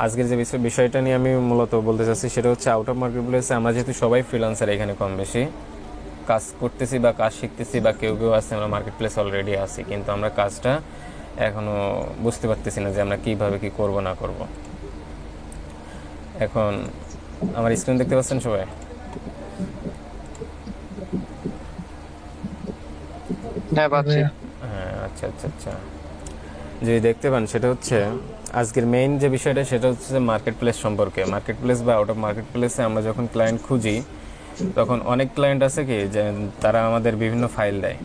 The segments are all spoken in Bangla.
আজকের যে বিষয়টা নিয়ে আমি মূলত বলতে চাচ্ছি সেটা হচ্ছে আউট অফ মার্কেট প্লেসে আমরা যেহেতু সবাই ফ্রিল্যান্সার এখানে কম বেশি কাজ করতেছি বা কাজ শিখতেছি, বা কেউ কেউ আছে আমরা মার্কেট প্লেস অলরেডি আছি, কিন্তু আমরা কাজটা এখনও বুঝতে পারতেছি না যে আমরা কীভাবে কী করব না করব। এখন আমার স্ক্রিন দেখতে পাচ্ছেন সবাই? হ্যাঁ, পাচ্ছি। হ্যাঁ, আচ্ছা আচ্ছা আচ্ছা। যদি দেখতে পান সেটা হচ্ছে আজকের মেইন যে বিষয়টা সেটা হচ্ছে যে মার্কেট প্লেস সম্পর্কে। মার্কেট প্লেস বা আউট অফ মার্কেট প্লেসে আমরা যখন ক্লায়েন্ট খুঁজি তখন অনেক ক্লায়েন্ট আছে কি যে তারা আমাদের বিভিন্ন ফাইল দেয়।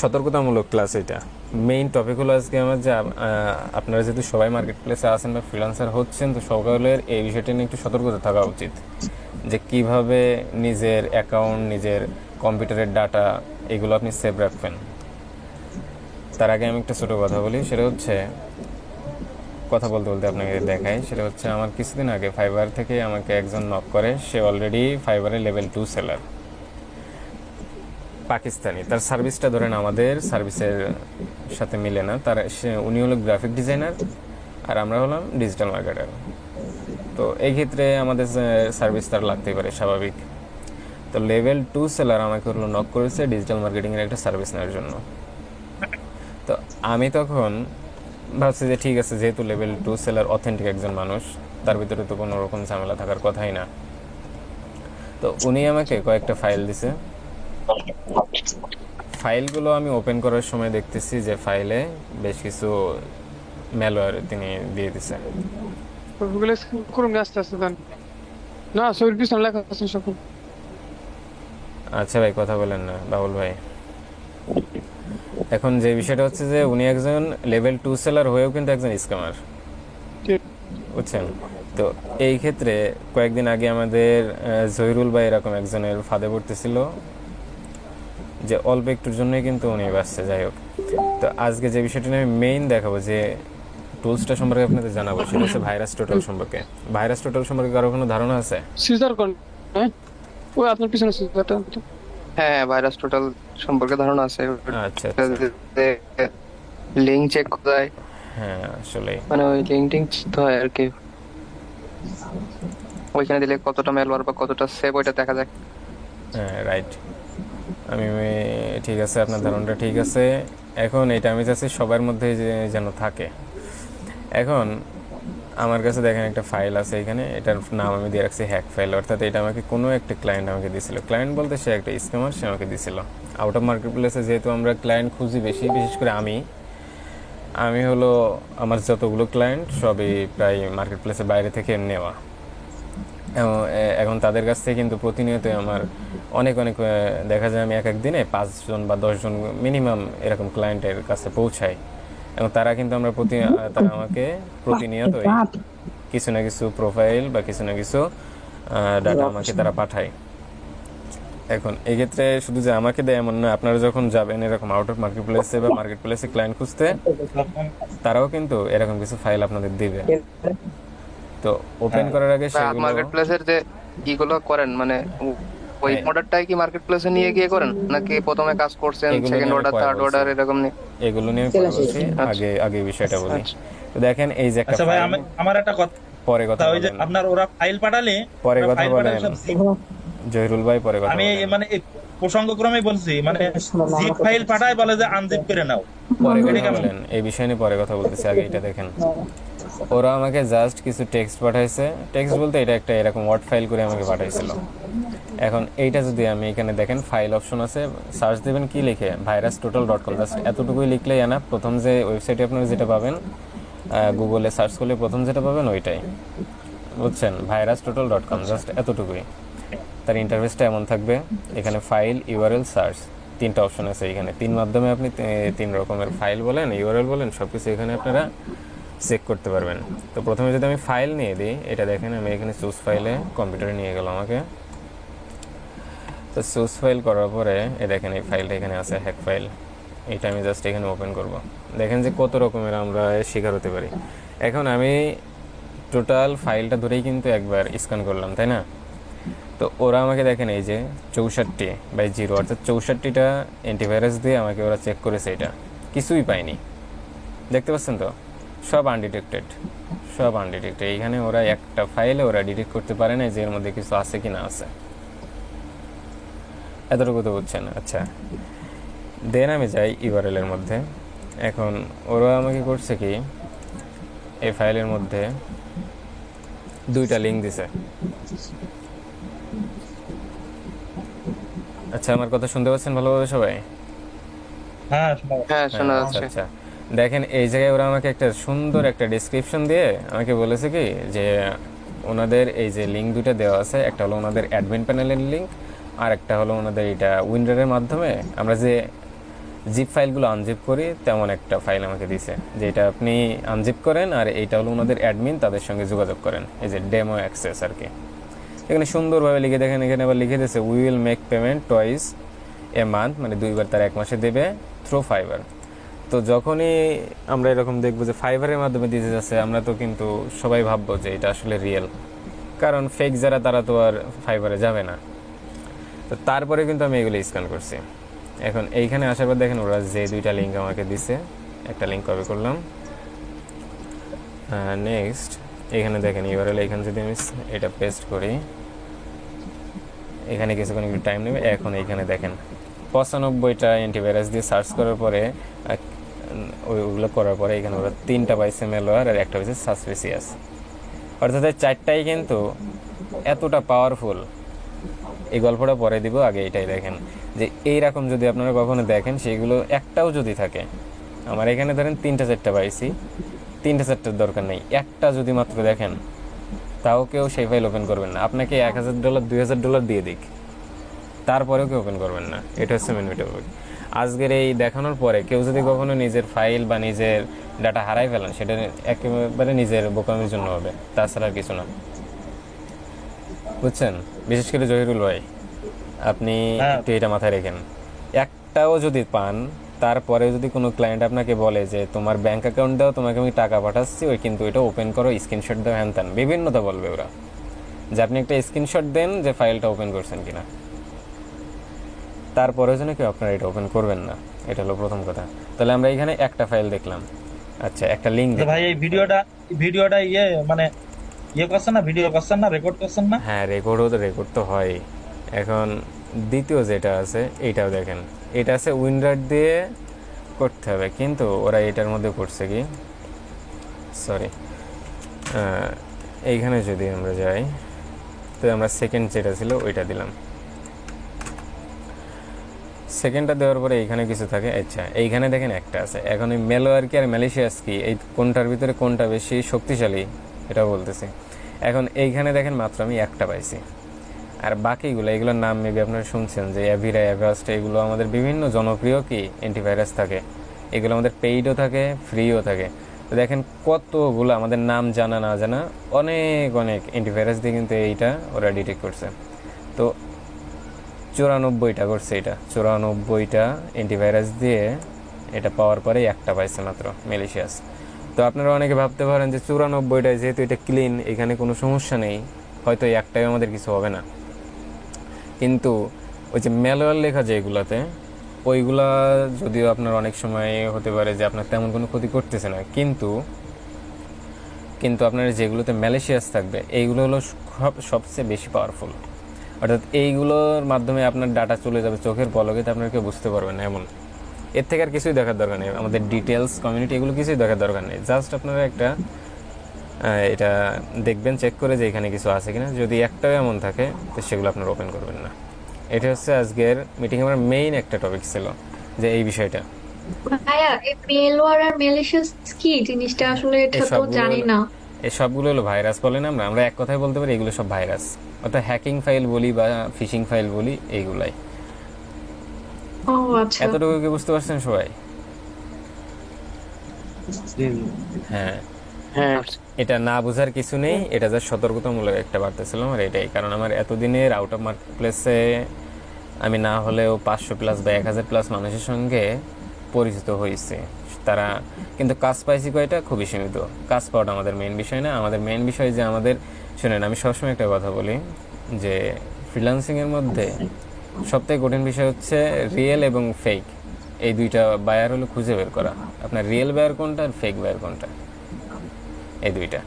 সতর্কতামূলক ক্লাস এটা। মেইন টপিক হলো আজকে আমার যে আপনারা যেহেতু সবাই মার্কেট প্লেসে আছেন বা ফ্রিল্যান্সার হচ্ছেন, তো সকলের এই বিষয়টা নিয়ে একটু সতর্কতা থাকা উচিত যে কিভাবে নিজের অ্যাকাউন্ট, নিজের কম্পিউটারের ডাটা এগুলো আপনি সেভ রাখবেন। তার আগে আমি একটা ছোটো কথা বলি, সেটা হচ্ছে কথা বলতে বলতে আপনাকে দেখাই। সেটা হচ্ছে আমার কিছুদিন আগে ফাইবার থেকে আমাকে একজন নক করে, সে অলরেডি ফাইবারের লেভেল 2 সেলার, পাকিস্তানি। তার সার্ভিসটা ধরেন আমাদের সার্ভিসের সাথে মিলে না, উনি হলো গ্রাফিক ডিজাইনার আর আমরা হলাম ডিজিটাল মার্কেটার। তো এই ক্ষেত্রে আমাদের সার্ভিস তার লাগতেই পারে, স্বাভাবিক। তো লেভেল 2 সেলার আমাকে হলো নক করেছে ডিজিটাল মার্কেটিংয়ের একটা সার্ভিস নেওয়ার জন্য। তো আমি তখন ভাবছি যে ঠিক আছে, যেহেতু লেভেল 2 সেলার অথেন্টিক একজন মানুষ, তার ভিতরে তো কোনো রকম ঝামেলা থাকার কথাই না। তো উনি আমাকে কয়েকটা ফাইল দিছে। ফাইলগুলো আমি ওপেন করার সময় দেখতেছি যে ফাইলে বেশ কিছু ম্যালওয়্যার তিনি দিয়ে দিছে। ওগুলো স্ক্রিন করুন আস্তে আস্তে দেন। না, ছবির পিছনে লেখা আছে সকল। আচ্ছা ভাই, কথা বলেন না বাবুল ভাই। এখন যে বিষয়টা হচ্ছে যে উনি একজন লেভেল 2 সেলার হয়েও কিন্তু একজন স্ক্যামার, বুঝছেন? তো এই ক্ষেত্রে কয়েকদিন আগে আমাদের জহিরুল ভাই এরকম একজনের ফাঁদে পড়তেছিল, যে অল্প একটুর জন্যই কিন্তু উনি বাঁচছে। যাই হোক, তো আজকে যে বিষয়টা নিয়ে আমি মেইন দেখাবো, যে টুলসটা সম্পর্কে আপনাদের জানাবো, সেটা হচ্ছে ভাইরাস টোটাল সম্পর্কে। ভাইরাস টোটাল সম্পর্কে কারো কোনো ধারণা আছে? সিজার কোন? হ্যাঁ, ওই আপনার পিছনে সিজারটা। হ্যাঁ, ভাইরাস টোটাল সম্পর্কে ধারণা আছে। আচ্ছা আচ্ছা। লিঙ্ক চেক করা যায়, হ্যাঁ আসলে মানে ওই লিঙ্ক টিঙ্ক তো হয় আর কি। ওইখানে দিলে কতটা মেলওয়্যার বা কতটা সেভ ওইটা দেখা যায়। হ্যাঁ, রাইট। আমি ঠিক আছে, আপনার ধারণাটা ঠিক আছে। এখন এটা আমি চাচ্ছি সবার মধ্যে যেন থাকে। এখন আমার কাছে দেখেন একটা ফাইল আছে এখানে, এটার নাম আমি দিয়ে রাখছি হ্যাক ফাইল। অর্থাৎ এটা আমাকে কোনো একটা ক্লায়েন্ট আমাকে দিয়েছিল। ক্লায়েন্ট বলতে সে একটা স্ক্যামার, সে আমাকে দিয়েছিল। আউট অফ মার্কেট প্লেসে যেহেতু আমরা ক্লায়েন্ট খুঁজি বেশি, বিশেষ করে আমি হলো আমার যতগুলো ক্লায়েন্ট সবই প্রায় মার্কেট প্লেসের বাইরে থেকে নেওয়া। এখন তাদের কাছ থেকে কিন্তু প্রতিনিয়তই আমার অনেক অনেক দেখা যায় আমি এক এক দিনে 5 জন বা 10 জন মিনিমাম এরকম ক্লায়েন্টের কাছে পৌঁছাই। এবং তারা কিন্তু তারা আমাকে প্রতিনিয়তই কিছু না কিছু প্রোফাইল বা কিছু না কিছু ডাটা আমাকে তারা পাঠায়। এখন এক্ষেত্রে শুধু যে আমাকে দেয় এমন না, আপনারা যখন যাবেন এরকম আউট অফ মার্কেট প্লেসে বা মার্কেট প্লেসে ক্লায়েন্ট খুঁজতে, তারাও কিন্তু এরকম কিছু ফাইল আপনাদের দিবে। তো ওপেন করার আগে সেগুলো মার্কেট প্লেসের যে ইগুলো করেন, মানে ওই হ্যাঁ, অর্ডারটাই কি মার্কেট প্লেসে নিয়ে গিয়ে করেন, নাকি প্রথমে কাজ করছেন এগুলো সেকেন্ড নিয়ে আমি অর্ডার পরে থার্ড বলছি। অর্ডার এরকম নিয়ে? এগুলো নিয়ে আমি পরে বলছি, আচ্ছা আগে আগে বিষয়টা বলি। আচ্ছা। তো দেখেন এই যে একটা আচ্ছা ভাই, ফাইল। আমার একটা পরে কথা কথা, ওই যে বলেন, আপনার ওরা ফাইল পাঠালে, পরে ওরা কথা ফাইল পাঠালে বলেন সব জিপ। জহিরুল ভাই, পরে কথা আমি বলেন। মানে এই প্রসঙ্গক্রমে বলছি, মানে জিপ ফাইল পাঠায় বলে যে আনজিপ করে নাও। পরে এটা কথা কেমন? বলেন, এই বিষয় নিয়ে পরে কথা বলতেছি, আগে এটা দেখেন। ওরা আমাকে জাস্ট কিছু টেক্সট পাঠাইছে। টেক্সট বলতে এটা একটা এরকম ওয়ার্ড ফাইল করে আমাকে পাঠাইছিল। এখন এইটা যদি আমি এখানে দেখেন ফাইল অপশন আছে, সার্চ দেবেন কি লিখে, virustotal.com, জাস্ট এতটুকুই লিখলেই এনাফ। প্রথম যে ওয়েবসাইটে আপনারা যেটা পাবেন, গুগলে সার্চ করলে প্রথম যেটা পাবেন ওইটাই, বুঝছেন? virustotal.com, জাস্ট এতটুকুই। তার ইন্টারফেসটা এমন থাকবে, এখানে ফাইল, ইউআরএল, সার্চ, তিনটা অপশন আছে এখানে। তিন মাধ্যমে আপনি তিন রকমের ফাইল বলেন, ইউআরএল বলেন, সব কিছু এখানে আপনারা চেক করতে পারবেন। তো প্রথমে যদি আমি ফাইল নিয়ে দিই, এটা দেখেন আমি এখানে চুজ ফাইলে কম্পিউটারে নিয়ে গেলাম আমাকে। তো চুজ ফাইল করার পরে দেখেন এই ফাইলটা এখানে আছে, হ্যাক ফাইল। এটা আমি জাস্ট এখানে ওপেন করব। দেখেন যে কত রকমের আমরা শিকার হতে পারি। এখন আমি টোটাল ফাইলটা ধরেই কিন্তু একবার স্ক্যান করলাম, তাই না? তো ওরা আমাকে দেখেন এই যে 64/0, অর্থাৎ 64টা অ্যান্টিভাইরাস দিয়ে আমাকে ওরা চেক করেছে, এটা কিছুই পাইনি। দেখতে পাচ্ছেন তো? সব আনডিটেক্টেড, সব আনডিটেক্টেড। এইখানে ওরা একটা ফাইলে ওরা ডিটেক্ট করতে পারে না যে এর মধ্যে কিছু আছে কি না আছে, এতটুকু তো বুঝছেন। আচ্ছা, দেন আমি যাই ইউআরএল এর মধ্যে। এখন ওরা আমাকে করছে কি, এই ফাইলের মধ্যে দুইটা লিঙ্ক দিছে। আচ্ছা, আমার কথা শুনতে পাচ্ছেন ভালোভাবে সবাই? হ্যাঁ শোনা যাচ্ছে। হ্যাঁ শোনা আচ্ছা যাচ্ছে। আচ্ছা, দেখেন এই জায়গায় ওরা আমাকে একটা সুন্দর একটা ডেসক্রিপশন দিয়ে আমাকে বলেছে কি যে ওনাদের এই যে লিঙ্ক দুটো দেওয়া আছে, একটা হলো ওনাদের অ্যাডমিন প্যানেলের লিঙ্ক, আর একটা হলো ওনাদের এটা উইন্ডারের মাধ্যমে আমরা যে জিপ ফাইলগুলো আনজিপ করি তেমন একটা ফাইল আমাকে দিছে, যেটা আপনি আনজিপ করেন আর এইটা হলো ওনাদের অ্যাডমিন, তাদের সঙ্গে যোগাযোগ করেন, এই যে ডেমো অ্যাক্সেস আর কি। এখানে সুন্দরভাবে লিখে দেখেন, এখানে আবার লিখে দিয়েছে we will make payment twice a month, মানে 2 বার তার 1 মাসে দেবে থ্রু ফাইবার। তো যখনই আমরা এরকম দেখবো যে ফাইবারের মাধ্যমে দিতে যাচ্ছে, আমরা তো কিন্তু সবাই ভাববো যে এটা আসলে রিয়েল, কারণ ফেক যারা তারা তো আর ফাইবারে যাবে না। তো তারপরে কিন্তু আমি এগুলো স্ক্যান করছি। এখন এইখানে আসার পর দেখেন ওরা যে দুইটা লিঙ্ক আমাকে দিছে, একটা লিঙ্ক কপি করলাম, নেক্সট এখানে দেখেন ইউআরএল, এখানে যদি আমি এটা পেস্ট করি, এখানে কিছুক্ষণ একটু টাইম নেবে। এখন এইখানে দেখেন 95টা অ্যান্টিভাইরাস দিয়ে সার্চ করার পরে ওইগুলো করার পরে এখানে ওরা 3টা পাইছে ম্যালওয়্যার আর একটা পাইছে সাসপিসিয়াস। অর্থাৎ এই 4টাই কিন্তু এতটা পাওয়ারফুল। এই গল্পটা পরে দিব, আগে এটাই দেখেন যে এইরকম যদি আপনারা কখনো দেখেন সেইগুলো একটাও যদি থাকে, আমার এখানে ধরেন 3টা 4টা পাইছি, 3টা 4টার দরকার নেই, একটা যদি মাত্র দেখেন তাও কেউ সেই ফাইল ওপেন করবেন না। আপনাকে $1000 $2000 দিয়ে দিক, তারপরেও কেউ ওপেন করবেন না। এটা হচ্ছে মেন টপিক। আজকের এই দেখানোর পরে কেউ যদি কখনো নিজের ফাইল বা নিজের ডাটা হারাই ফেলেন, সেটা একেবারে নিজের বোকামির জন্য হবে, তাছাড়া আর কিছু না, বুঝছেন? বিশেষ করে জহিরুল ভাই, আপনি হ্যাঁ। একটু এটা মাথায় রেখেন। একটাও যদি পান, তারপরে যদি কোনো ক্লায়েন্ট আপনাকে বলে যে তোমার ব্যাংক অ্যাকাউন্ট দাও, তোমাকে আমি টাকা পাঠাচ্ছি, ওই কিন্তু এটা ওপেন করো, স্ক্রিনশট দাও, হ্যান ত্যান বিভিন্নতা বলবে ওরা, যে আপনি একটা স্ক্রিনশট দেন যে ফাইলটা ওপেন করছেন কিনা, তারপরে যেন কেউ আপনারা এটা ওপেন করবেন না। এটা হলো প্রথম কথা। তাহলে আমরা এখানে একটা ফাইল দেখলাম, আচ্ছা একটা লিঙ্ক তো দেখলাম। ভাই এই ভিডিওটা মানে করছেন না, ভিডিও করছেন না, রেকর্ড করছেন না? হ্যাঁ, রেকর্ড তো হয়। এখন দ্বিতীয় যেটা আছে এইটাও দেখেন, এটা আছে উইন্ডার দিয়ে করতে হবে, কিন্তু ওরা এটার মধ্যে করছে কি, সরি, এইখানে যদি আমরা যাই, তো আমরা সেকেন্ড যেটা ছিল ওইটা দিলাম। সেকেন্ডটা দেওয়ার পরে এইখানে কিছু থাকে। আচ্ছা, এইখানে দেখেন একটা আছে। এখন এই ম্যালওয়্যার কি আর ম্যালিশিয়াস কি, এই কোনটার ভিতরে কোনটা বেশি শক্তিশালী এটা বলতেছি। এখন এইখানে দেখেন মাত্র আমি একটা পাইছি, আর বাকিগুলো এগুলোর নাম মেবি আপনারা শুনছেন যে অ্যাভিরা, অ্যাভাস্ট, এগুলো আমাদের বিভিন্ন জনপ্রিয় কি অ্যান্টিভাইরাস থাকে। এগুলো আমাদের পেইডও থাকে, ফ্রিও থাকে। তো দেখেন কতগুলো আমাদের নাম জানা না জানা অনেক অনেক অ্যান্টিভাইরাস দিয়ে কিন্তু এইটা ওরা ডিটেক্ট করছে। তো 94টা করছে, এটা 94টা অ্যান্টিভাইরাস দিয়ে এটা পাওয়ার পরে একটা পাইছে মাত্র ম্যালিশিয়াস। তো আপনারা অনেকে ভাবতে পারেন যে 94টায় যেহেতু এটা ক্লিন, এখানে কোনো সমস্যা নেই, হয়তো এই একটাই আমাদের কিছু হবে না। কিন্তু ওই যে ম্যানুয়াল লেখা যেগুলাতে, ওইগুলা যদিও আপনার অনেক সময় হতে পারে যে আপনার তেমন কোনো ক্ষতি করতেছে না, কিন্তু আপনার যেগুলোতে ম্যালিশিয়াস থাকবে এইগুলো হলো সবচেয়ে বেশি পাওয়ারফুল। অর্থাৎ এইগুলোর মাধ্যমে আপনার ডাটা চলে যাবে চোখের পলকে, আপনার কেউ বুঝতে পারবেন না এমন। এর থেকে আর কিছুই দেখার দরকার নেই, আমাদের ডিটেলস, কমিউনিটি, এগুলো কিছুই দেখার দরকার নেই। জাস্ট আপনারা একটা এটা দেখবেন চেক করে যে এখানে কিছু আছে কিনা। যদি একটাও এমন থাকে তো সেগুলো আপনারা ওপেন করবেন না। এটা হচ্ছে আজকের মিটিং আমার মেইন একটা টপিক ছিল, যে এই বিষয়টা। ভাইয়া এই মেলওয়্যার আর ম্যালিশিয়াস কি জিনিসটা আসলে এটা তো জানি না। এই সবগুলো হলো ভাইরাস বলেন আমরা এক কথায় বলতে পারি এগুলো সব ভাইরাস, অর্থাৎ হ্যাকিং ফাইল বলি বা ফিশিং ফাইল বলি, এইগুলাই। ও আচ্ছা। এতটুকু কি বুঝতে পারছেন সবাই? হ্যাঁ, হ্যাঁ এটা না বোঝার কিছু নেই, এটা যা সতর্কতামূলক একটা বার্তা ছিল আমার এটাই। কারণ আমার এতদিনের আউট অফ মার্কেট প্লেসে আমি না হলেও 500+ বা 1000+ মানুষের সঙ্গে পরিচিত হয়েছি। তারা কিন্তু কাজ পাইছি কয়টা, খুবই সীমিত। কাজ পাওয়াটা আমাদের মেইন বিষয় না। আমাদের মেইন বিষয় যে আমাদের, শুনেন আমি সবসময় একটা কথা বলি যে ফ্রিল্যান্সিংয়ের মধ্যে সবথেকে কঠিন বিষয় হচ্ছে রিয়েল এবং ফেক, এই দুইটা বায়ার হলো খুঁজে বের করা। আপনার রিয়েল বায়ার কোনটা আর ফেক বায়ার কোনটা, এই দুইটা।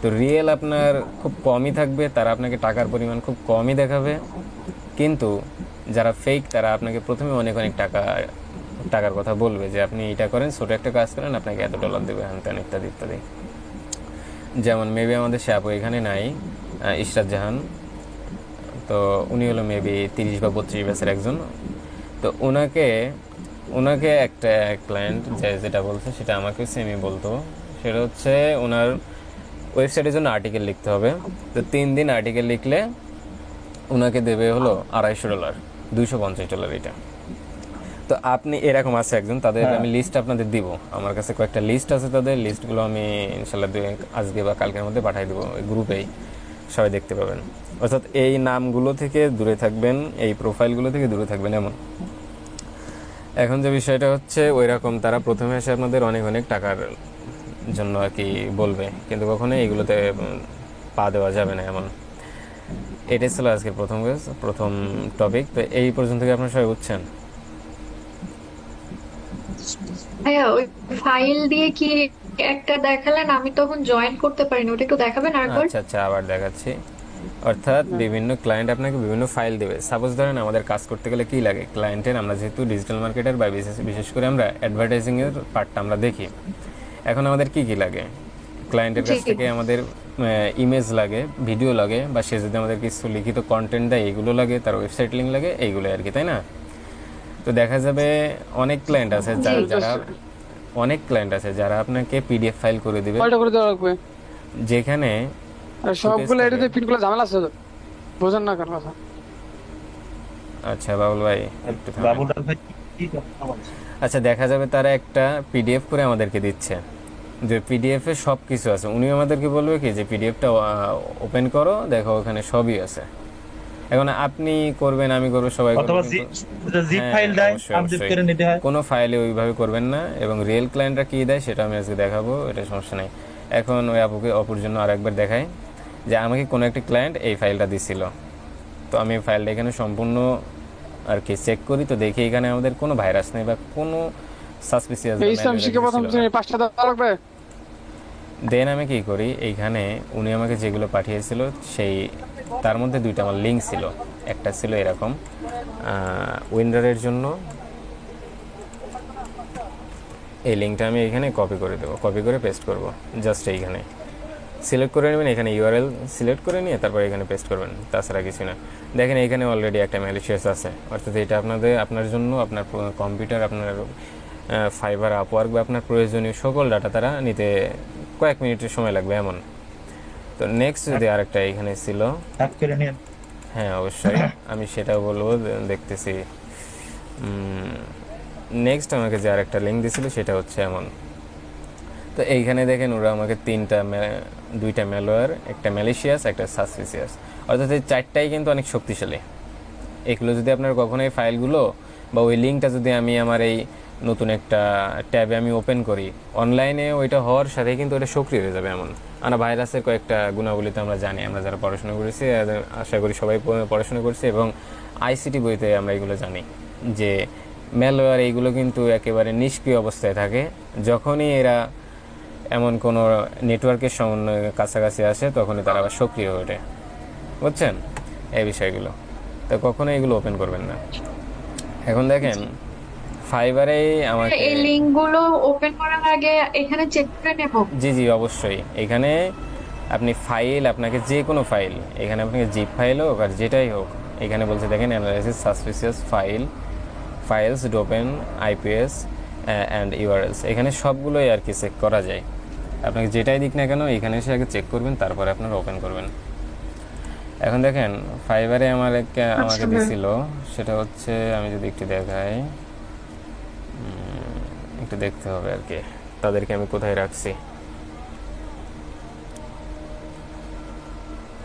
তো রিয়েল আপনার খুব কমই থাকবে, তারা আপনাকে টাকার পরিমাণ খুব কমই দেখাবে, কিন্তু যারা ফেক তারা আপনাকে প্রথমে অনেক অনেক টাকার কথা বলবে যে আপনি এটা করেন, ছোট একটা কাজ করেন, আপনাকে এত ডলার দেবে, হ্যান ত্যান ইত্যাদি ইত্যাদি। যেমন মেবি আমাদের সে আপু এখানে নাই, ইশরাত জাহান, তো উনি হলো মেবি 30 বা 32 ব্যাচের একজন। তো ওনাকে একটা ক্লায়েন্ট যেটা বলছে সেটা আমাকে সেমই বলতো, সেটা হচ্ছে ওনার ওয়েবসাইটের জন্য আর্টিকেল লিখতে হবে। তো 3 দিন আর্টিকেল লিখলে ওনাকে দেবে হলো $250, $250 এটা। তো আপনি এরকম আছে একজন, তাদের আমি লিস্ট আপনাদের দিব, আমার কাছে কয়েকটা লিস্ট আছে, তাদের লিস্টগুলো আমি ইনশাল্লাহ আজকে বা কালকের মধ্যে পাঠিয়ে দেবো, ওই গ্রুপেই সবাই দেখতে পাবেন। অর্থাৎ এই নামগুলো থেকে দূরে থাকবেন, এই প্রোফাইলগুলো থেকে দূরে থাকবেন এমন। এখন যে বিষয়টা হচ্ছে ওই রকম, তারা প্রথমে এসে আপনাদের অনেক অনেক টাকার জন্য আর কি বলবে, কিন্তু কখনো এইগুলোতে পা দেওয়া যাবে না এমন। এটাই ছিল আজকের প্রথম টপিক। তো এই পর্যন্ত কি আপনারা সবাই বুঝছেন? ভাইয়া ওই ফাইল দিয়ে কি একটা দেখালেন, আমি তখন জয়েন করতে পারিনি, ওটা একটু দেখাবেন আরেকবার? আচ্ছা আচ্ছা, আবার দেখাচ্ছি। অর্থাৎ বিভিন্ন ক্লায়েন্ট আপনাকে বিভিন্ন ফাইল দেবে। সাপোজ ধরেন আমাদের কাজ করতে গেলে কি লাগে, ক্লায়েন্টের, আমরা যেহেতু ডিজিটাল মার্কেটার বা বিশেষ করে আমরা অ্যাডভার্টাইজিংয়ের পার্টটা আমরা দেখি। এখন আমাদের কি কি লাগে, ক্লায়েন্টের কাছ থেকে আমাদের ইমেজ লাগে, ভিডিও লাগে, বা সে যদি আমাদের কিছু লিখিত কন্টেন্ট দেয় এইগুলো লাগে, তার ওয়েবসাইট লিঙ্ক লাগে, এইগুলো আর কি, তাই না? তো দেখা যাবে অনেক ক্লায়েন্ট আছে যারা আপনাকে পিডিএফ ফাইল করে দিবে, কয়টা করে দেওয়া লাগবে? যেখানে আর সবগুলো এটাতে প্রিন্ট করে ঝামেলা আছে তো, বোঝেন না কেন কথা? আচ্ছা বাবুল ভাই একটু থামেন। বাবুলাল ভাই কি কথা বলছে? আচ্ছা, দেখা যাবে তারা একটা পিডিএফ করে আমাদেরকে দিচ্ছে, যে পিডিএফ এ সব কিছু আছে। উনি আমাদেরকে বলবে কি যে পিডিএফটা ওপেন করো, দেখো ওখানে সবই আছে। এখন আপনি করবেন, আমি করবো, সবাই করবে, অথবা জিপ হ্যাঁ, ফাইল দেয়, অবশ্যই, আনজিপ অবশ্যই। করে নিতে হয়। কোনো ফাইলে ওইভাবে করবেন না, এবং রিয়েল ক্লায়েন্টরা কী দেয় সেটা আমি আজকে দেখাবো, এটা সমস্যা নেই। এখন ওই অপুর জন্য আরেকবার দেখাই যে আমাকে কোনো একটা ক্লায়েন্ট এই ফাইলটা দিছিল। তো আমি ফাইলটা এখানে সম্পূর্ণ আর কি চেক করি, তো দেখি এখানে আমাদের কোনো ভাইরাস নেই বা কোনো সাসপিসিয়াস। এই ইসলাম শিক্ষা প্রথম শ্রেণী 5টা দেওয়া লাগবে। দেন আমি কি করি, এইখানে উনি আমাকে যেগুলো পাঠিয়েছিল সেই তার মধ্যে 2টা আমার লিঙ্ক ছিল। একটা ছিল এরকম উইন্ডারের জন্য, এই লিঙ্কটা আমি এখানে কপি করে দেবো, কপি করে পেস্ট করব। জাস্ট এইখানে সিলেক্ট করে নেবেন, এখানে ইউআরএল সিলেক্ট করে নিয়ে তারপর এখানে পেস্ট করবেন, তাছাড়া কিছু না। দেখেন এখানে অলরেডি একটা ম্যালিশিয়াস আছে, অর্থাৎ এটা আপনার জন্য, আপনার কম্পিউটার, আপনার ফাইবার, আপওয়ার্ক বা আপনার প্রয়োজনীয় সকল ডাটা তারা নিতে কয়েক মিনিটের সময় লাগবে এমন। তো নেক্সট যদি আরেকটা এখানে ছিল, হ্যাক করে নিন। হ্যাঁ অবশ্যই আমি সেটাও বলবো, দেখতেছি। নেক্সট আমাকে যে আরেকটা লিঙ্ক দিছিল সেটা হচ্ছে এমন। তো এইখানে দেখেন ওরা আমাকে 2টা ম্যালওয়্যার, একটা ম্যালিশিয়াস, একটা সাসপিসিয়াস, অর্থাৎ এই 4টাই কিন্তু অনেক শক্তিশালী। এগুলো যদি আপনার কখনো এই ফাইলগুলো বা ওই লিঙ্কটা যদি আমি আমার এই নতুন একটা ট্যাবে আমি ওপেন করি, অনলাইনে ওইটা হওয়ার সাথে কিন্তু ওটা সক্রিয় হয়ে যাবে এমন। আমরা ভাইরাসের কয়েকটা গুণাবলী তো আমরা জানি, আমরা যারা পড়াশোনা করেছি, আশা করি সবাই পড়াশোনা করছি, এবং আইসিটি বইতে আমরা এগুলো জানি যে ম্যালওয়্যার এইগুলো কিন্তু একেবারে নিষ্ক্রিয় অবস্থায় থাকে। যখনই এরা এমন কোনো নেটওয়ার্কের কাছাকাছি আসে তখনই তারা আবার সক্রিয় হয়ে ওঠে, বুঝছেন এই বিষয়গুলো। তো কখনো এগুলো ওপেন করবেন না। এখন দেখেন ফাইবারে আমাকে এই লিংক গুলো ওপেন করার আগে এখানে চেক করে নেব? জি জি অবশ্যই। এখানে আপনি ফাইল, আপনাকে যে কোনো ফাইল, এখানে আপনাকে জিপ ফাইল হোক আর যেটাই হোক, এখানে বলছে দেখেন analysis suspicious files open IPS and URLs, এখানে সবগুলোই আর কি চেক করা যায়। আপনাকে যেটাই দিক না কেন এখানে এসে আগে চেক করবেন, তারপরে আপনারা ওপেন করবেন। এখন দেখেন ফাইবারে আমাকে দিছিল, সেটা হচ্ছে, আমি যদি একটু দেখাই, একটু দেখতে হবে আর কি তাদেরকে আমি কোথায় রাখছি।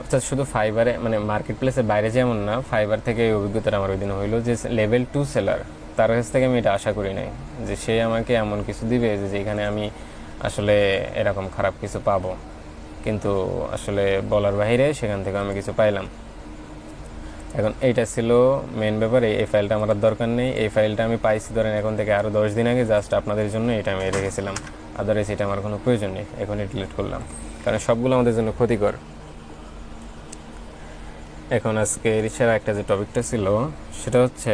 অর্থাৎ শুধু ফাইবারে, মানে মার্কেট প্লেসের বাইরে যেমন না, ফাইবার থেকে এই অভিজ্ঞতাটা আমার ওই দিন হইলো যে লেভেল 2 সেলার, তার কাছ থেকে আমি এটা আশা করি নাই যে সে আমাকে এমন কিছু দিবে যে যেখানে আমি আসলে এরকম খারাপ কিছু পাবো, কিন্তু আসলে বলার বাইরে সেখান থেকে আমি কিছু পাইলাম। এখন এইটা ছিল মেন ব্যাপার। এই ফাইলটা আমার দরকার নেই, এই ফাইলটা আমি পাইছি ধরেন এখন থেকে আরও 10 দিন আগে, জাস্ট আপনাদের জন্য এটা আমি রেখেছিলাম। আদারওয়াইজ এটা আমার কোনো প্রয়োজন নেই, এখনই ডিলিট করলাম, কারণ সবগুলো আমাদের জন্য ক্ষতিকর। এখন আজকে রিসার একটা যে টপিকটা ছিল সেটা হচ্ছে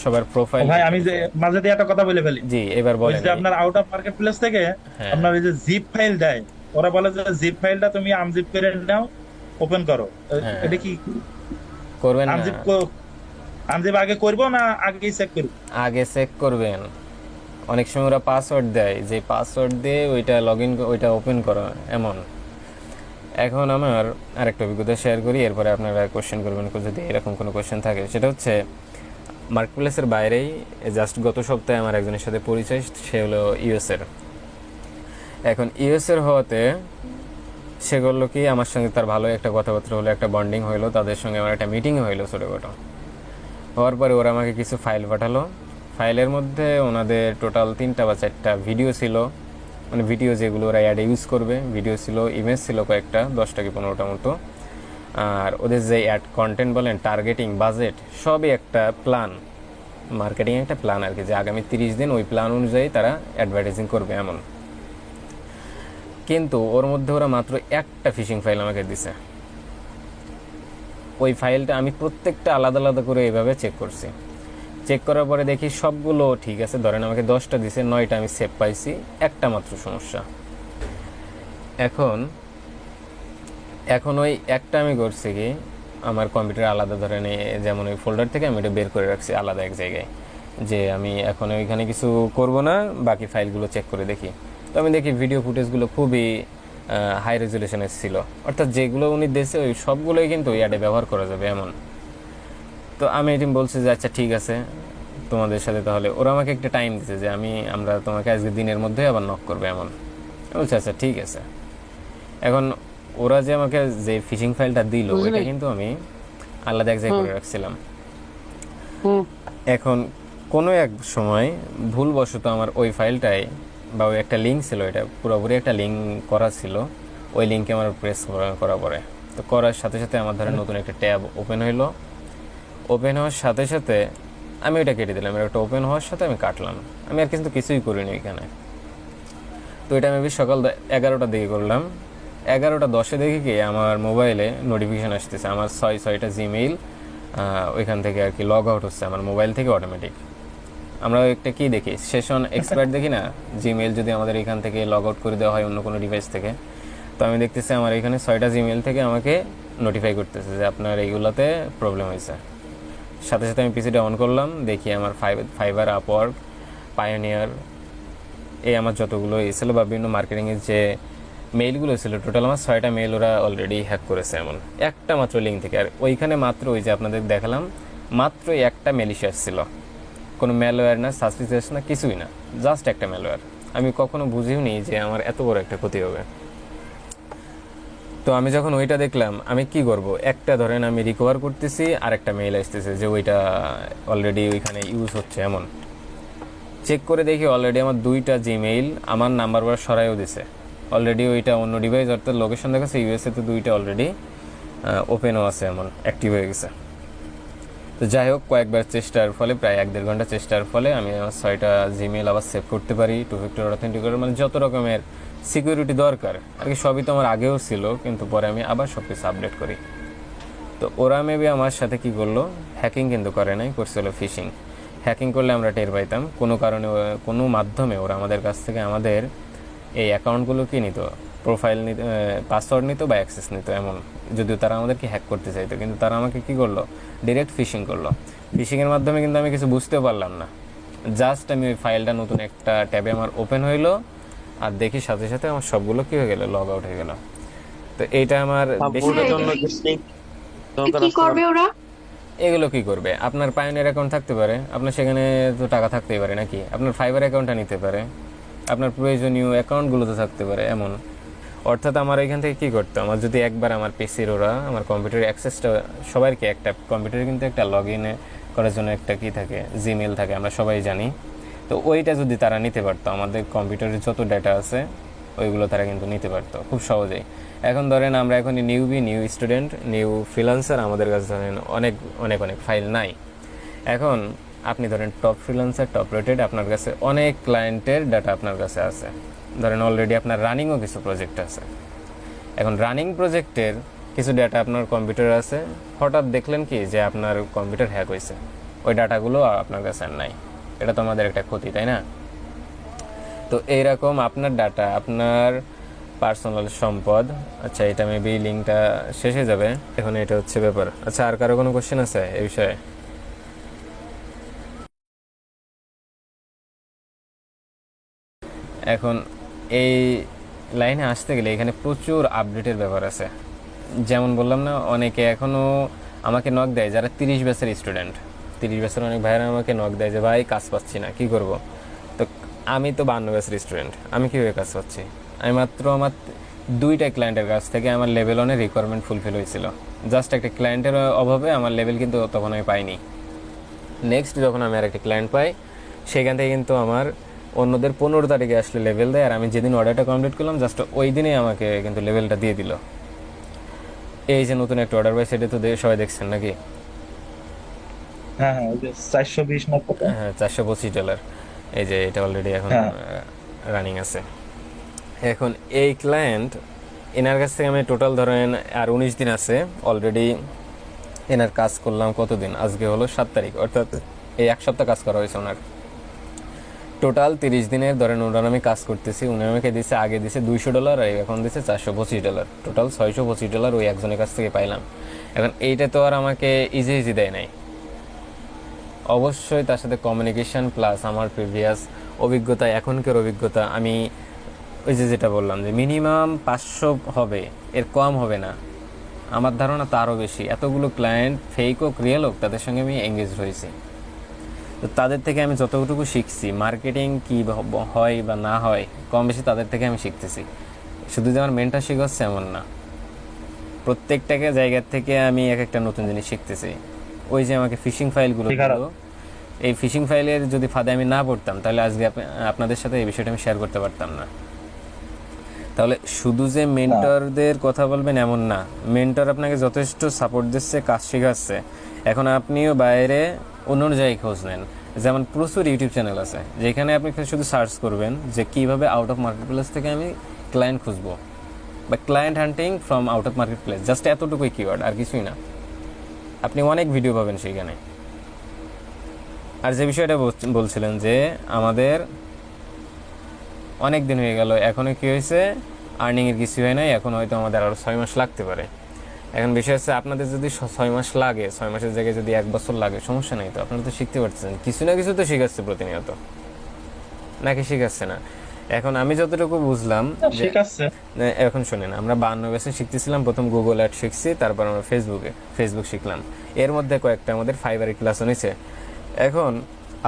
সবার প্রোফাইল। ভাই আমি যে মাঝে দিয়ে একটা কথা বলে ফেলি, জি এবার ওই বলেন। যে আপনার আউট অফ মার্কেট প্লেস থেকে হ্যাঁ আপনার এই যে জিপ ফাইল দেয়, ওরা বলে যে জিপ ফাইলটা তুমি আনজিপ করে নাও, ওপেন করো। হ্যাঁ এটা কি করবেন না, আনজিপ আনজিপ আগে করবো না আগেই চেক করবো? আগে চেক করবেন। অনেক সময় ওরা পাসওয়ার্ড দেয়, যে পাসওয়ার্ড দিয়ে ওইটা লগ ইন ওইটা ওপেন করো এমন। এখন আমার আরেকটা অভিজ্ঞতা শেয়ার করি, এরপরে আপনারা কোশ্চেন করবেন যদি এরকম কোনো কোশ্চেন থাকে। সেটা হচ্ছে মার্কেট প্লেসের বাইরেই জাস্ট গত সপ্তাহে আমার একজনের সাথে পরিচয়, সে হলো ইউএসের। এখন ইউএসের হওয়াতে সে করলো কি, আমার সঙ্গে তার ভালো একটা কথাবার্তা হলো, একটা বন্ডিং হইলো, তাদের সঙ্গে আমার একটা মিটিং হইলো ছোটোখাটো। হওয়ার পরে ওরা আমাকে কিছু ফাইল পাঠালো। ফাইলের মধ্যে ওনাদের টোটাল 3টা বা 4টা ভিডিও ছিল, মানে ভিডিও যেগুলো ওরা অ্যাডে ইউজ করবে, ভিডিও ছিল, ইমেজ ছিল কয়েকটা, 10টা কি 15টা মতো। আর ওদের যে অ্যাড কন্টেন্ট বলেন, টার্গেটিং, বাজেট, সবই একটা প্ল্যান, মার্কেটিং একটা প্ল্যান আর কি, যে আগামী 30 দিন ওই প্ল্যান অনুযায়ী তারা অ্যাডভার্টাইজিং করবে এমন। কিন্তু ওর মধ্যে ওরা মাত্র একটা ফিশিং ফাইল আমাকে দিছে। ওই ফাইলটা আমি প্রত্যেকটা আলাদা আলাদা করে এইভাবে চেক করছি। চেক করার পরে দেখি সবগুলো ঠিক আছে, ধরেন আমাকে 10টা দিছে, 9টা আমি সেভ পাইছি, একটা মাত্র সমস্যা। এখন ওই একটা আমি করছি কি, আমার কম্পিউটার আলাদা ধরেন যেমন ওই ফোল্ডার থেকে আমি এটা বের করে রাখছি আলাদা এক জায়গায়, যে আমি এখন ওইখানে কিছু করব না, বাকি ফাইলগুলো চেক করে দেখি। তো আমি দেখি ভিডিও ফুটেজগুলো খুবই হাই রেজুলেশনের ছিল, অর্থাৎ যেগুলো উনি দিয়েছে ওই সবগুলোই কিন্তু ওই অ্যাডে ব্যবহার করা যাবে এমন। তো আমি এটি বলছি যে আচ্ছা ঠিক আছে তোমাদের সাথে, তাহলে ওরা আমাকে একটা টাইম দিচ্ছে যে আমরা তোমাকে আজকে দিনের মধ্যে আবার নক করবে এমন। বলছে আচ্ছা ঠিক আছে। এখন ওরা যে আমাকে যে ফিশিং ফাইলটা দিল ওইটা কিন্তু আমি আলাদা এক জায়গায় করে রাখছিলাম। এখন কোনো এক সময় ভুলবশত আমার ওই ফাইলটায় বা ওই একটা লিঙ্ক ছিল, এটা পুরোপুরি একটা লিঙ্ক করা ছিল, ওই লিঙ্কে আমার প্রেস করা পড়ে। তো করার সাথে সাথে আমার ধরেন নতুন একটা ট্যাব ওপেন হইলো। ওপেন হওয়ার সাথে সাথে আমি ওইটা কেটে দিলাম, একটা ওপেন হওয়ার সাথে আমি কাটলাম, আমি আর কিন্তু কিছুই করিনি এখানে। তো এটা আমি সকাল 11টার দিকে করলাম। 11টা 10-এ দেখি কি আমার মোবাইলে নোটিফিকেশান আসতেছে, আমার 6টা জিমেইল ওইখান থেকে আর কি লগ আউট হচ্ছে আমার মোবাইল থেকে অটোমেটিক। আমরা একটা কি দেখি, সেশন এক্সপায়ার দেখি না, জিমেইল যদি আমাদের এখান থেকে লগ আউট করে দেওয়া হয় অন্য কোনো ডিভাইস থেকে। তো আমি দেখতেছি আমার এখানে 6টা জিমেইল থেকে আমাকে নোটিফাই করতেছে যে আপনার এইগুলোতে প্রবলেম হয়েছে। সাথে সাথে আমি পিসিটা অন করলাম, দেখি আমার ফাইবার, আপওয়ার্ক, পায়োনিয়ার, এই আমার যতগুলো ছিল বা বিভিন্ন মার্কেটিংয়ের যে মেইলগুলো ছিল, টোটাল আমার 6টা মেইল ওরা অলরেডি হ্যাক করেছে এমন একটা মাত্র লিঙ্ক থেকে। আর ওইখানে মাত্র ওই যে আপনাদের দেখালাম মাত্র একটা ম্যালিশিয়াস ছিল, কোনো ম্যালওয়্যার না, সাসপিসিয়াস না, কিছুই না, জাস্ট একটা ম্যালওয়্যার। আমি কখনো বুঝিও নি যে আমার এত বড় একটা ক্ষতি হবে। তো আমি যখন ওইটা দেখলাম আমি কি করব, একটা ধরেন আমি রিকভার করতেছি আর একটা মেইল আসতেছে যে ওইটা অলরেডি ওইখানে ইউজ হচ্ছে এমন। চেক করে দেখি অলরেডি আমার 2টা জিমেইল আমার নাম্বার বার সরাইও দিছে, অলরেডি ওইটা অন্য ডিভাইস, অর্থাৎ লোকেশন দেখাচ্ছে ইউএসএ, তো 2টা অলরেডি ওপেনও আছে এমন, অ্যাক্টিভ হয়ে গেছে। তো যাই হোক, কয়েকবার চেষ্টার ফলে, প্রায় 1-1.5 ঘন্টা চেষ্টার ফলে আমি আমার 6টা জিমেইল আবার সেভ করতে পারি, 2 ফ্যাক্টর অথেন্টিকেটর, মানে যত রকমের সিকিউরিটি দরকার আর কি সবই তো আমার আগেও ছিল, কিন্তু পরে আমি আবার সব কিছু আপডেট করি। তো ওরা মেবি আমার সাথে কি করলো, হ্যাকিং কিন্তু করে নাই, করছিল ফিশিং। হ্যাকিং করলে আমরা টের পাইতাম, কোনো কারণে কোনো মাধ্যমে ওরা আমাদের কাছ থেকে আমাদের এই অ্যাকাউন্টগুলো কি নিত, প্রোফাইল নিত, পাসওয়ার্ড নিত বা অ্যাক্সেস নিত এমন, যদিও তারা আমাদেরকে হ্যাক করতে চাইতো, কিন্তু তারা আমাকে কি করলো, ডিরেক্ট ফিশিং করলো। ফিশিংয়ের মাধ্যমে কিন্তু আমি কিছু বুঝতেও পারলাম না, জাস্ট আমি ওই ফাইলটা নতুন একটা ট্যাবে আমার ওপেন হইলো আর দেখি সাথে সাথে আমার সবগুলো কি হয়ে গেল, লগ আউট হয়ে গেল। তো এইটা আমার বেশি কি করবে ওরা? এগুলো কি করবে, আপনার পায়োনিয়ার অ্যাকাউন্ট থাকতে পারে, আপনার সেখানে তো টাকা থাকতেই পারে নাকি, আপনার ফাইবার অ্যাকাউন্টটা নিতে পারে, আপনার প্রয়োজনীয় অ্যাকাউন্টগুলো তো থাকতে পারে এমন। অর্থাৎ আমার এখান থেকে কী করতো, আমার যদি একবার আমার পিসির ওরা আমার কম্পিউটারের অ্যাক্সেসটা, সবাইকে একটা কম্পিউটারে কিন্তু একটা লগ ইনে করার জন্য একটা কি থাকে, জিমেল থাকে, আমরা সবাই জানি। তো ওইটা যদি তারা নিতে পারতো, আমাদের কম্পিউটারের যত ডেটা আছে ওইগুলো তারা কিন্তু নিতে পারতো খুব সহজেই। এখন ধরেন আমরা এখন নিউ স্টুডেন্ট, নিউ ফ্রিল্যান্সার, আমাদের কাছে ধরেন অনেক অনেক অনেক ফাইল নাই। এখন আপনি ধরেন টপ ফ্রিল্যান্সার, টপ রেটেড, আপনার কাছে অনেক ক্লায়েন্টের ডাটা আপনার কাছে আছে, ধরেন অলরেডি আপনার রানিংও কিছু প্রজেক্ট আছে। এখন রানিং প্রজেক্টের কিছু ডাটা আপনার কম্পিউটারে আছে, হঠাৎ দেখলেন কি যে আপনার কম্পিউটার হ্যাক হয়েছে, ওই ডাটাগুলো আপনার কাছে আর নাই। এটা তো আমাদের একটা ক্ষতি, তাই না? তো এইরকম আপনার ডাটা, আপনার পার্সোনাল সম্পদ। আচ্ছা, এটা মেবি লিঙ্কটা শেষ হয়ে যাবে এখন, এটা হচ্ছে ব্যাপার। আচ্ছা, আর কারো কোনো কোশ্চেন আছে এই বিষয়ে? এখন এই লাইনে আসতে গেলে এখানে প্রচুর আপডেটের ব্যাপার আছে। যেমন বললাম না, অনেকে এখনও আমাকে নক দেয় যারা 30 ব্যাচের স্টুডেন্ট, 30 ব্যাচের অনেক ভাইয়েরা আমাকে নক দেয় যে ভাই কাজ পাচ্ছি না, কি করব? তো আমি তো 52 ব্যাচের স্টুডেন্ট, আমি কীভাবে কাজ পাচ্ছি? আমি মাত্র আমার 2টা ক্লায়েন্টের কাছ থেকে আমার লেভেল 1-এর রিকোয়ারমেন্ট ফুলফিল হয়েছিল। জাস্ট একটা ক্লায়েন্টের অভাবে আমার লেভেল কিন্তু তখন আমি পাইনি। নেক্সট যখন আমি আর একটা ক্লায়েন্ট পাই, সেখান থেকে কিন্তু আমার অন্যদের 15 তারিখে আসলে লেভেল দেয়, আর আমি যেদিন অর্ডারটা কমপ্লিট করলাম জাস্ট ওই দিনেই আমাকে কিন্তু লেভেলটা দিয়ে দিল। এই যে নতুন একটা অর্ডার পাই, সেটা তো সবাই দেখছেন নাকি? হ্যাঁ হ্যাঁ, ওই যে 420 না কত? হ্যাঁ, $425। এই যে এটা অলরেডি এখন হ্যাঁ রানিং আছে। এখন এই ক্লায়েন্ট, এনার কাছ থেকে আমি টোটাল ধরেন আর 19 দিন আছে অলরেডি, এনার কাজ করলাম কতদিন, আজকে হলো 7 তারিখ, অর্থাৎ এই 1 সপ্তাহ কাজ করা হয়েছে ওনার। টোটাল 30 দিনের ধরেন ওনার আমি কাজ করতেছি, উনি আমাকে দিচ্ছে, আগে দিচ্ছে $200 আর এখন দিচ্ছে $425, টোটাল $625 ওই একজনের কাছ থেকে পাইলাম। এখন এইটা তো আর আমাকে ইজি ইজি দেয় নাই, অবশ্যই তার সাথে কমিউনিকেশন প্লাস আমার প্রিভিয়াস অভিজ্ঞতা, এখনকার অভিজ্ঞতা। আমি ওই যে যেটা বললাম যে মিনিমাম 500 হবে, এর কম হবে না, আমার ধারণা তারও বেশি। এতগুলো ক্লায়েন্ট, ফেক হোক রিয়েল হোক, তাদের সঙ্গে আমি এঙ্গেজ হয়েছি। তো তাদের থেকে আমি যতটুকু শিখছি, মার্কেটিং কী হয় বা না হয়, কম বেশি তাদের থেকে আমি শিখতেছি। শুধু যে আমার মেন্টার শিখাচ্ছে এমন না, প্রত্যেকটাকে জায়গার থেকে আমি এক একটা নতুন জিনিস শিখতেছি। ওই যে আমাকে ফিশিং ফাইলগুলো দিল, এই ফিশিং ফাইলের যদি ফাঁদে আমি না পড়তাম, তাহলে আজকে আপনাদের সাথে এই বিষয়টা আমি শেয়ার করতে পারতাম না। তাহলে শুধু যে মেন্টরদের কথা বলবেন এমন না, মেন্টর আপনাকে যথেষ্ট সাপোর্ট দিচ্ছে, কাজ শেখাচ্ছে। এখন আপনিও বাইরে অন্য জায়গায় খোঁজ নেন, যেমন প্রচুর ইউটিউব চ্যানেল আছে যেখানে আপনি শুধু সার্চ করবেন যে কীভাবে আউট অফ মার্কেট প্লেস থেকে আমি ক্লায়েন্ট খুঁজবো, বা client hunting from out of market place, just এতটুকুই কিওয়ার্ড, আর কিছুই না। আপনি অনেক ভিডিও পাবেন সেখানে। আর যে বিষয়টা বলছিলেন যে আমাদের অনেক দিন হয়ে গেল, এখনও কী হয়েছে, আর্নিংয়ের কিছু হয় নাই, এখন হয়তো আমাদের আরও 6 মাস লাগতে পারে। এখন বিষয় হচ্ছে আপনাদের যদি 6 মাস লাগে, 6 মাসের জায়গায় যদি 1 বছর লাগে, সমস্যা নেই তো, আপনারা তো শিখতে পারছেন, কিছু না কিছু তো শিখাচ্ছে প্রতিনিয়ত, নাকি শিখাচ্ছে না? এখন আমি যতটুকু বুঝলাম ঠিক আছে। এখন শোনেন, আমরা 52 ব্যাচে শিখতেছিলাম, প্রথম গুগল অ্যাড শিখছি, তারপর আমরা ফেসবুক শিখলাম, এর মধ্যে কয়েকটা আমাদের ফাইবারের ক্লাস নিয়েছে। এখন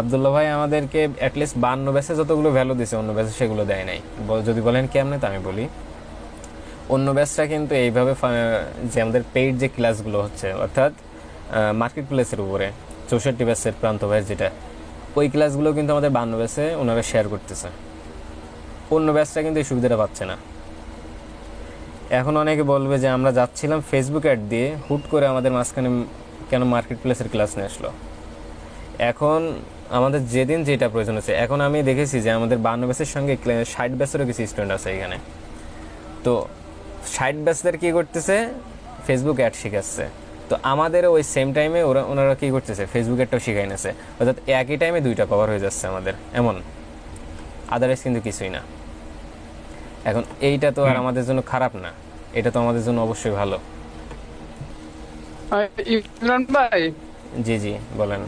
আবদুল্লাহ ভাই আমাদেরকে অ্যাটলিস্ট 52 ব্যাচে যতগুলো ভ্যালু দিয়েছে, অন্য ব্যাচে সেগুলো দেয় নাই। যদি বলেন কেমনে, তো আমি বলি, অন্য ব্যাচটা কিন্তু এইভাবে যে আমাদের পেইড যে ক্লাসগুলো হচ্ছে, অর্থাৎ মার্কেট প্লেসের উপরে 64 ব্যাচের প্রান্ত ব্যাচ যেটা, ওই ক্লাসগুলো কিন্তু আমাদের 52 ব্যাচে ওনারা শেয়ার করতেছে। অন্য ব্যাচটা কিন্তু এই সুবিধাটা পাচ্ছে না। এখন অনেকে বলবে যে আমরা যাচ্ছিলাম ফেসবুক অ্যাড দিয়ে, হুট করে আমাদের মাঝখানে কেন মার্কেট প্লেসের ক্লাস নিয়ে আসলো। এখন আমাদের যেদিন যেটা প্রয়োজন আছে, এখন আমি দেখেছি যে আমাদের 52 ব্যাচের সঙ্গে 60 ব্যাচেরও কিছু স্টুডেন্ট আছে এখানে। তো 60 ব্যাচদের কী করতেছে, ফেসবুক অ্যাড শিখাচ্ছে। তো আমাদের ওই সেম টাইমে ওনারা কী করতেছে, ফেসবুক অ্যাডটাও শিখাই নিচ্ছে, অর্থাৎ একই টাইমে 2টা কভার হয়ে যাচ্ছে আমাদের, এমন। আদারওয়াইজ কিন্তু কিছুই না। এখন এইটা তো আর আমাদের জন্য খারাপ না, এটা তো আমাদের জন্য অবশ্যই ভালো। ইমরান ভাই, জি জি বলেন।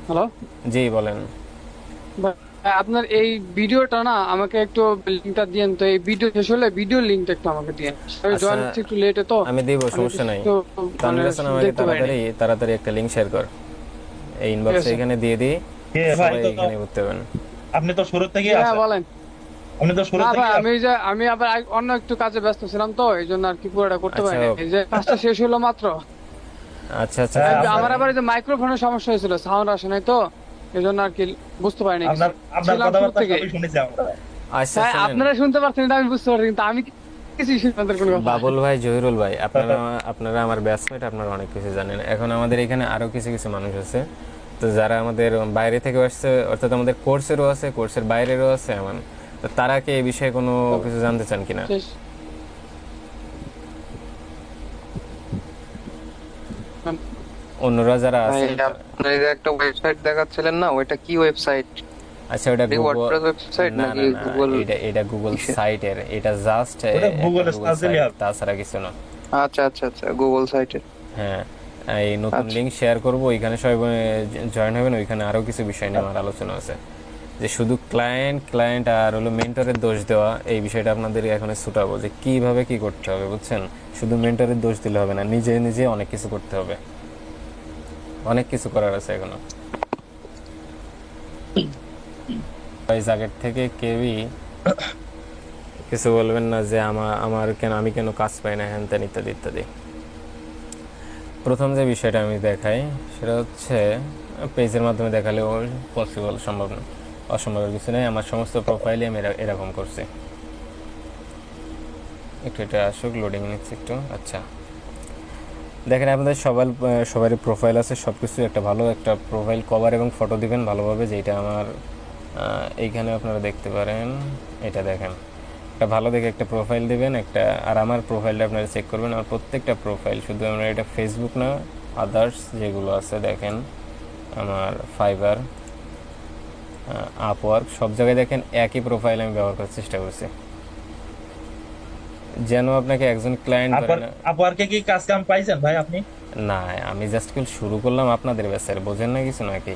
হ্যালো জি বলেন। ভাই, আপনার এই ভিডিওটা না আমাকে একটু লিংকটা দিয়েন তো, এই ভিডিও শেষ হলে ভিডিও লিংকটা একটু আমাকে দিয়েন। জয়েন হচ্ছে একটু লেটে, তো আমি দিব, সমস্যা নাই। তানভীর হাসান আমাকে তাড়াতাড়ি একটা লিংক শেয়ার কর, এই ইনবক্সে এখানে দিয়ে দিই, সবাই এখানে ঘুরতে পারেন। আপনি তো শুরু থেকে হ্যাঁ আছেন, বলেন। আপনি তো শুরু না থেকে ভাই, আমি আবার অন্য একটু কাজে ব্যস্ত ছিলাম, তো এই জন্য আর কি পুরোটা করতে আচ্ছা, পারিনি। এই যে কাজটা শেষ হলো মাত্র। আচ্ছা আচ্ছা, আমার আবার এই যে মাইক্রোফোনের সমস্যা হয়েছিল, সাউন্ড আসে নাই, তো এই জন্য আর কি বুঝতে পারিনি কিছু। আপনার ছিলাম শুরু কথাবার্তা থেকে। সবই শুনেছি আমরা। আচ্ছা হ্যাঁ, শুনেন, আপনারা শুনতে পাচ্ছেন, এটা আমি বুঝতে পারছি, কিন্তু আমি কিছু শুনতে কোনো কথা। বাবুল ভাই, জহিরুল ভাই, আপনারা আমার ব্যাচমেট, আপনারা অনেক কিছু জানেন। এখন আমাদের এখানে আরো কিছু কিছু মানুষ আছে তো যারা আমাদের বাইরে থেকে আসছে, অর্থাৎ আমাদের কোর্সেরও আছে, কোর্সের বাইরেরও আছে এমন, তো তারা কি এই বিষয়ে কোনো কিছু জানতে চান কিনা? অন্যরা যারা ভাই আছে, আপনার এই যে একটা ওয়েবসাইট দেখাচ্ছিলেন না, ওইটা কি ওয়েবসাইট? আচ্ছা ওটা গুগল, ওয়ার্ডপ্রেস ওয়েবসাইট না নাকি না না, গুগল? এটা গুগল সাইটের, এটা জাস্ট ওটা গুগল গুগল সার্চ দিলে সাইট, হবে। তাছাড়া কিছু না। আচ্ছা আচ্ছা আচ্ছা, গুগল সাইটের। হ্যাঁ, এই নতুন আচ্ছা। লিংক শেয়ার করব, ওইখানে সবাই জয়েন হবেন। ওইখানে আরো কিছু বিষয় নিয়ে আমার আলোচনা আছে, যে শুধু ক্লায়েন্ট আর হলো মেন্টরের দোষ দেওয়া, এই বিষয়টা আপনাদের এখন ছুটাবো যে কিভাবে কি করতে হবে, বুঝছেন? শুধু মেন্টরের দোষ দিলে হবে না, নিজে নিজে অনেক কিছু করতে হবে, অনেক কিছু করার আছে এখনো। আগের থেকে কেউই কিছু বলবেন না যে আমার কেন, আমি কেন কাজ পাই না, হ্যান ত্যান ইত্যাদি ইত্যাদি। প্রথম যে বিষয়টা আমি দেখাই সেটা হচ্ছে, পেজের মাধ্যমে দেখালেও পসিবল, সম্ভব না, অসম্ভবের কিছু নেই। আমার সমস্ত প্রোফাইলে আমি এরকম করছি। একটু এটা আসুক, লোডিং নিচ্ছে একটু। আচ্ছা, দেখেন আপনাদের সবারই প্রোফাইল আছে, সব কিছু একটা ভালো একটা প্রোফাইল কভার এবং ফটো দিবেন ভালোভাবে, যেটা আমার এইখানে আপনারা দেখতে পারেন। এটা দেখেন, একটা ভালো দেখে একটা প্রোফাইল দিবেন একটা। আর আমার প্রোফাইলটা আপনারা চেক করবেন, আমার প্রত্যেকটা প্রোফাইল, শুধু আমরা এটা ফেসবুক না, আদার্স যেগুলো আছে দেখেন, আমার ফাইবার, আপওয়ার্ক, সব জায়গায় দেখেন একই প্রোফাইল আমি ব্যবহার করার চেষ্টা করছি, যেন আপনাকে একজন ক্লায়েন্ট আপওয়ার্কে কি কাজ কাম পাইছেন ভাই আপনি? না, আমি জাস্ট শুরু করলাম আপনাদের ব্যাচের, বোঝেন না কিছু নাকি?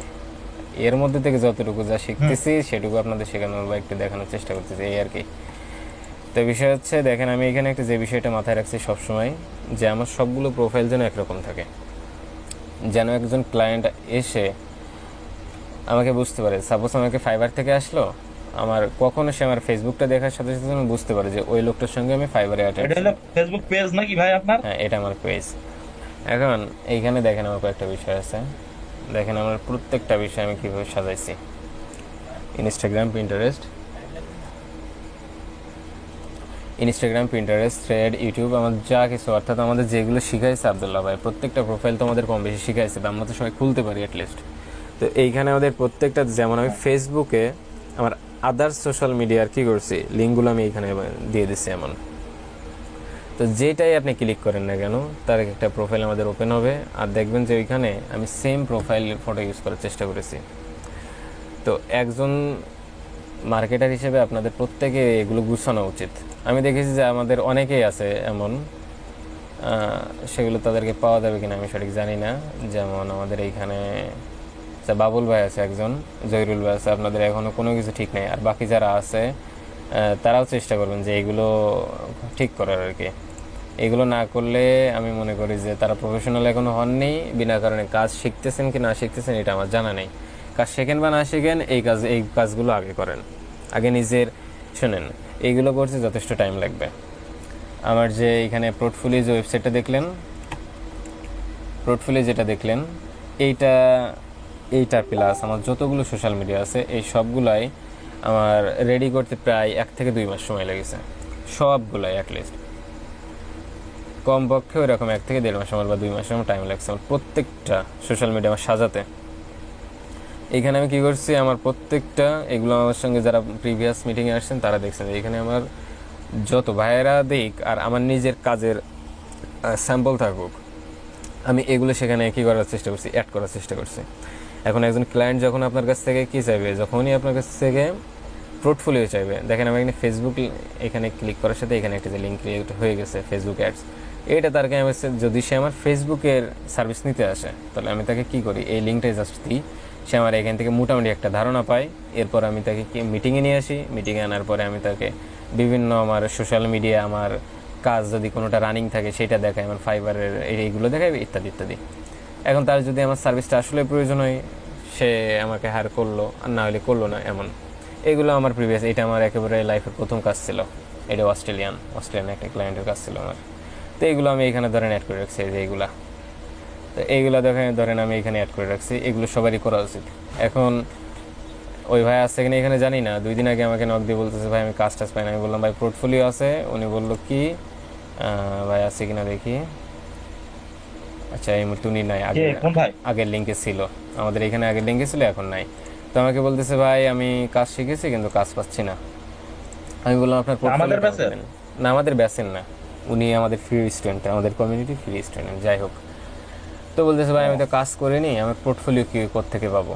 এর মধ্যে থেকে যতটুকু যা শিখতেছি সেটুকু আপনাদের শেখানোর বা একটু দেখানোর চেষ্টা করতেছি, এই আর কি। তো বিষয় হচ্ছে, দেখেন আমি এখানে একটা যে বিষয়টা মাথায় রাখছি সবসময়, যে আমার সবগুলো প্রোফাইল যেন একরকম থাকে, যেন একজন ক্লায়েন্ট এসে আমাকে বুঝতে পারে। সাপোজ আমাকে ফাইবার থেকে আসলো, আমার কখনো সে আমার ফেসবুকটা দেখার সাথে সাথে আমি বুঝতে পারি যে ওই লোকটার সঙ্গে আমি ফাইবারে এটা হলো ফেসবুক পেজ নাকি ভাই আপনার? হ্যাঁ, এটা আমার পেজ। এখন এইখানে দেখেন আমার কয়েকটা বিষয় আছে, দেখেন আমার প্রত্যেকটা বিষয় আমি কীভাবে সাজাইছি। ইনস্টাগ্রাম, পিন্টারেস্ট, থ্রেড, ইউটিউব, আমার যা কিছু, অর্থাৎ আমাদের যেগুলো শিখাইছে আব্দুল্লাহ ভাই, প্রত্যেকটা প্রোফাইল তো আমাদের কম বেশি শিখাইছে, বা আমরা তো সবাই খুলতে পারি অ্যাটলিস্ট। তো এইখানে আমাদের প্রত্যেকটা, যেমন আমি ফেসবুকে আমার আদার্স সোশ্যাল মিডিয়ার কী করছি, লিঙ্কগুলো আমি এইখানে দিয়ে দিচ্ছি এমন। তো যেটাই আপনি ক্লিক করেন না কেন, তার একটা প্রোফাইল আমাদের ওপেন হবে, আর দেখবেন যে ওইখানে আমি সেম প্রোফাইল ফটো ইউজ করার চেষ্টা করেছি। তো একজন মার্কেটার হিসেবে আপনাদের প্রত্যেকে এগুলো গুছানো উচিত। আমি দেখেছি যে আমাদের অনেকেই আছে এমন, সেগুলো তাদেরকে পাওয়া যাবে কিনা আমি সঠিক জানি না। যেমন আমাদের এইখানে বাবুল ভাই আছে একজন, জহিরুল ভাই আছে, আপনাদের এখনও কোনো কিছু ঠিক নেই। আর বাকি যারা আছে তারাও চেষ্টা করবেন যে এগুলো ঠিক করার আর কি। এগুলো না করলে আমি মনে করি যে তারা প্রফেশনাল এখনো হননি, বিনা কারণে কাজ শিখতেছেন কি না শিখতেছেন এটা আমার জানা নেই। কাজ শেখেন বা না শেখেন, এই কাজগুলো আগে করেন, আগে নিজের শোনেন। এইগুলো করতে যথেষ্ট টাইম লাগবে। আমার যে এখানে পোর্টফোলিও যে ওয়েবসাইটটা দেখলেন, পোর্টফোলিও যেটা দেখলেন, এইটা প্লাস আমার যতগুলো সোশ্যাল মিডিয়া আছে এই সবগুলাই আমার রেডি করতে প্রায় 1 থেকে 2 মাস সময় লেগেছে, সবগুলাই অ্যাটলিস্ট কমপক্ষে ওইরকম 1 থেকে 1.5 মাস আমার, বা 2 মাস আমার টাইম লাগছে আমার প্রত্যেকটা সোশ্যাল মিডিয়া আমার সাজাতে। এখানে আমি কী করছি, আমার প্রত্যেকটা এগুলো আমার সঙ্গে যারা প্রিভিয়াস মিটিংয়ে আসছেন তারা দেখছেন, এখানে আমার যত ভাইয়েরা দিক আর আমার নিজের কাজের স্যাম্পল থাকুক, আমি এগুলো সেখানে কী করার চেষ্টা করছি, অ্যাড করার চেষ্টা করছি। এখন একজন ক্লায়েন্ট যখন আপনার কাছ থেকে কী চাইবে, যখনই আপনার কাছ থেকে পোর্টফোলিও চাইবে, দেখেন আমি এখানে ফেসবুক, এখানে ক্লিক করার সাথে এখানে একটা যে লিঙ্ক ক্রিয়েট হয়ে গেছে ফেসবুক অ্যাডস, এইটা তারকে আমি, যদি সে আমার ফেসবুকের সার্ভিস নিতে আসে তাহলে আমি তাকে কী করি, এই লিঙ্কটাই জাস্ট দিই, সে আমার এখান থেকে মোটামুটি একটা ধারণা পায়। এরপর আমি তাকে মিটিংয়ে নিয়ে আসি, মিটিংয়ে আনার পরে আমি তাকে বিভিন্ন আমার সোশ্যাল মিডিয়া, আমার কাজ যদি কোনোটা রানিং থাকে সেটা দেখায়, আমার ফাইবারের এইগুলো দেখায় ইত্যাদি ইত্যাদি। এখন তার যদি আমার সার্ভিসটা আসলে প্রয়োজন হয়, সে আমাকে হায়ার করলো, আর না হলে করলো না, এমন। এগুলো আমার প্রিভিয়াস, এটা আমার একেবারে লাইফের প্রথম কাজ ছিল, এটা অস্ট্রেলিয়ান একটা ক্লায়েন্টের কাজ ছিল আমার। তো এইগুলো আমি এখানে ধরেন অ্যাড করে রাখছি, যে এইগুলা, তো এইগুলো ধরেন আমি এখানে অ্যাড করে রাখছি, এগুলো সবারই করা উচিত। এখন ওই ভাই আসছে কিনা এখানে জানি না, 2 দিন আগে আমাকে নক দিয়ে বলতেছে ভাই আমি কাজ টাজ পাই না। আমি বললাম ভাই পোর্টফোলিও আছে, উনি বললো কি ভাই আছে কিনা দেখি, আচ্ছা এই মুহূর্তে উনি নাই, কে আগে কোন ভাই? আগের লিঙ্কে ছিল, আমাদের এখানে আগের লিঙ্কে ছিল, এখন নাই। তো আমাকে বলতেছে ভাই আমি কাজ শিখেছি কিন্তু কাজ পাচ্ছি না। আমি বললাম আপনার আমাদের পোর্টফোলিওটা আমাকে ব্যাচের? দেন। না আমাদের ব্যাচের না, উনি আমাদের ফ্রি স্টুডেন্ট, আমাদের কমিউনিটি ফ্রি স্টুডেন্ট, যাই হোক। তো বলতেছে ভাই আমি তো কাজ করিনি, আমার পোর্টফোলিও কি কোত্থেকে পাবো?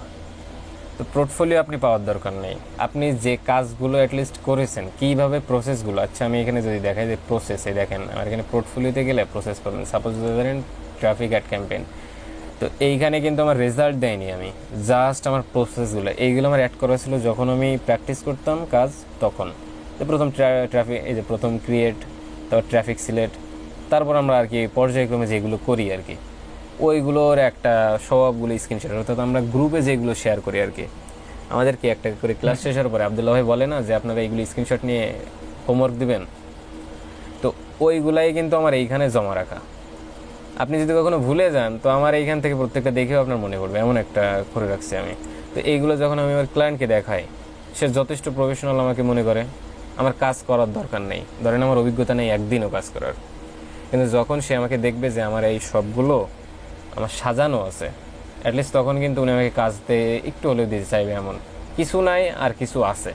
তো পোর্টফোলিও আপনি পাওয়ার দরকার নেই, আপনি যে কাজগুলো অ্যাটলিস্ট করেছেন কীভাবে প্রসেসগুলো, আচ্ছা আমি এখানে যদি দেখাই যে প্রসেসে দেখেন আমার এখানে পোর্টফোলিওতে গেলে প্রসেস পাবেন। সাপোজ যদি ধরেন ট্রাফিক অ্যাড ক্যাম্পেইন, তো এইখানে কিন্তু আমার রেজাল্ট দেয়নি, আমি জাস্ট আমার প্রসেসগুলো এইগুলো আমার অ্যাড করা ছিল যখন আমি প্র্যাকটিস করতাম কাজ তখন। তো প্রথম ট্রাফিক, এই যে প্রথম ক্রিয়েট, তারপর ট্রাফিক সিলেক্ট, তারপর আমরা আর কি পর্যায়ক্রমে যেগুলো করি আর কি, ওইগুলোর একটা সবগুলো স্ক্রিনশট, অর্থাৎ আমরা গ্রুপে যেগুলো শেয়ার করি আর কি, আমাদেরকে একটা করে ক্লাস শেষের পরে আবদুল্লাহ ভাই বলে না যে আপনারা এইগুলো স্ক্রিনশট নিয়ে হোমওয়ার্ক দিবেন, তো ওইগুলাই কিন্তু আমার এইখানে জমা রাখা। আপনি যদি কখনো ভুলে যান তো আমার এইখান থেকে প্রত্যেকটা দেখেও আপনার মনে পড়বে, এমন একটা করে রাখছি আমি। তো এইগুলো যখন আমি আমার ক্লায়েন্টকে দেখাই, সে যথেষ্ট প্রফেশনাল আমাকে মনে করে, আমার কাজ করার দরকার নেই, ধরেন আমার অভিজ্ঞতা নেই একদিনও কাজ করার, কিন্তু যখন সে আমাকে দেখবে যে আমার এই সবগুলো আমার সাজানো আছে, অ্যাটলিস্ট তখন কিন্তু উনি আমাকে কাজ দিয়ে একটু হলেও দিতে চাইবে, এমন কিছু নাই আর কিছু আছে,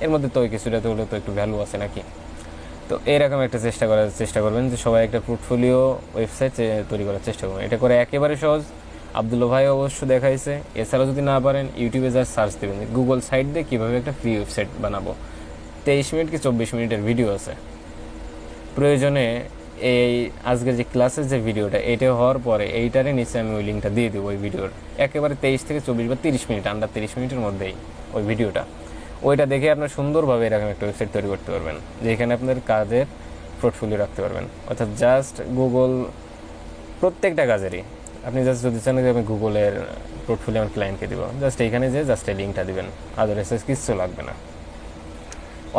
এর মধ্যে তো ওই কিছুটা তো হলেও তো একটু ভ্যালু আছে নাকি। তো এরকম একটা চেষ্টা করবেন যে সবাই একটা পোর্টফোলিও ওয়েবসাইট তৈরি করার চেষ্টা করবেন। এটা করে একেবারে সহজ, আবদুল্লাহ ভাই অবশ্য দেখাইছে। এছাড়াও যদি না পারেন ইউটিউবে যা সার্চ দেবেন গুগল সাইট দিয়ে কীভাবে একটা ফ্রি ওয়েবসাইট বানাবো, 23 মিনিট কি 24 মিনিটের ভিডিও আছে। প্রয়োজনে এই আজকের যে ক্লাসের যে ভিডিওটা এটা হওয়ার পরে এইটারে নিচে আমি ওই লিঙ্কটা দিয়ে দেবো, ওই ভিডিওর একেবারে 23 থেকে 24 বা 30 মিনিট, আন্ডার 30 মিনিটের মধ্যেই ওই ভিডিওটা, ওইটা দেখে আপনার সুন্দরভাবে এরকম একটা ওয়েবসাইট তৈরি করতে পারবেন যেখানে আপনার কাজের পোর্টফোলিও রাখতে পারবেন। অর্থাৎ জাস্ট গুগল প্রত্যেকটা কাজেরই আপনি জাস্ট যদি চান যে আমি গুগলের পোর্টফোলিও আমার ক্লায়েন্টকে দিব, জাস্ট এইখানে যে জাস্ট এই লিঙ্কটা দিবেন, আদারওয়াইজ কিছু লাগবে না।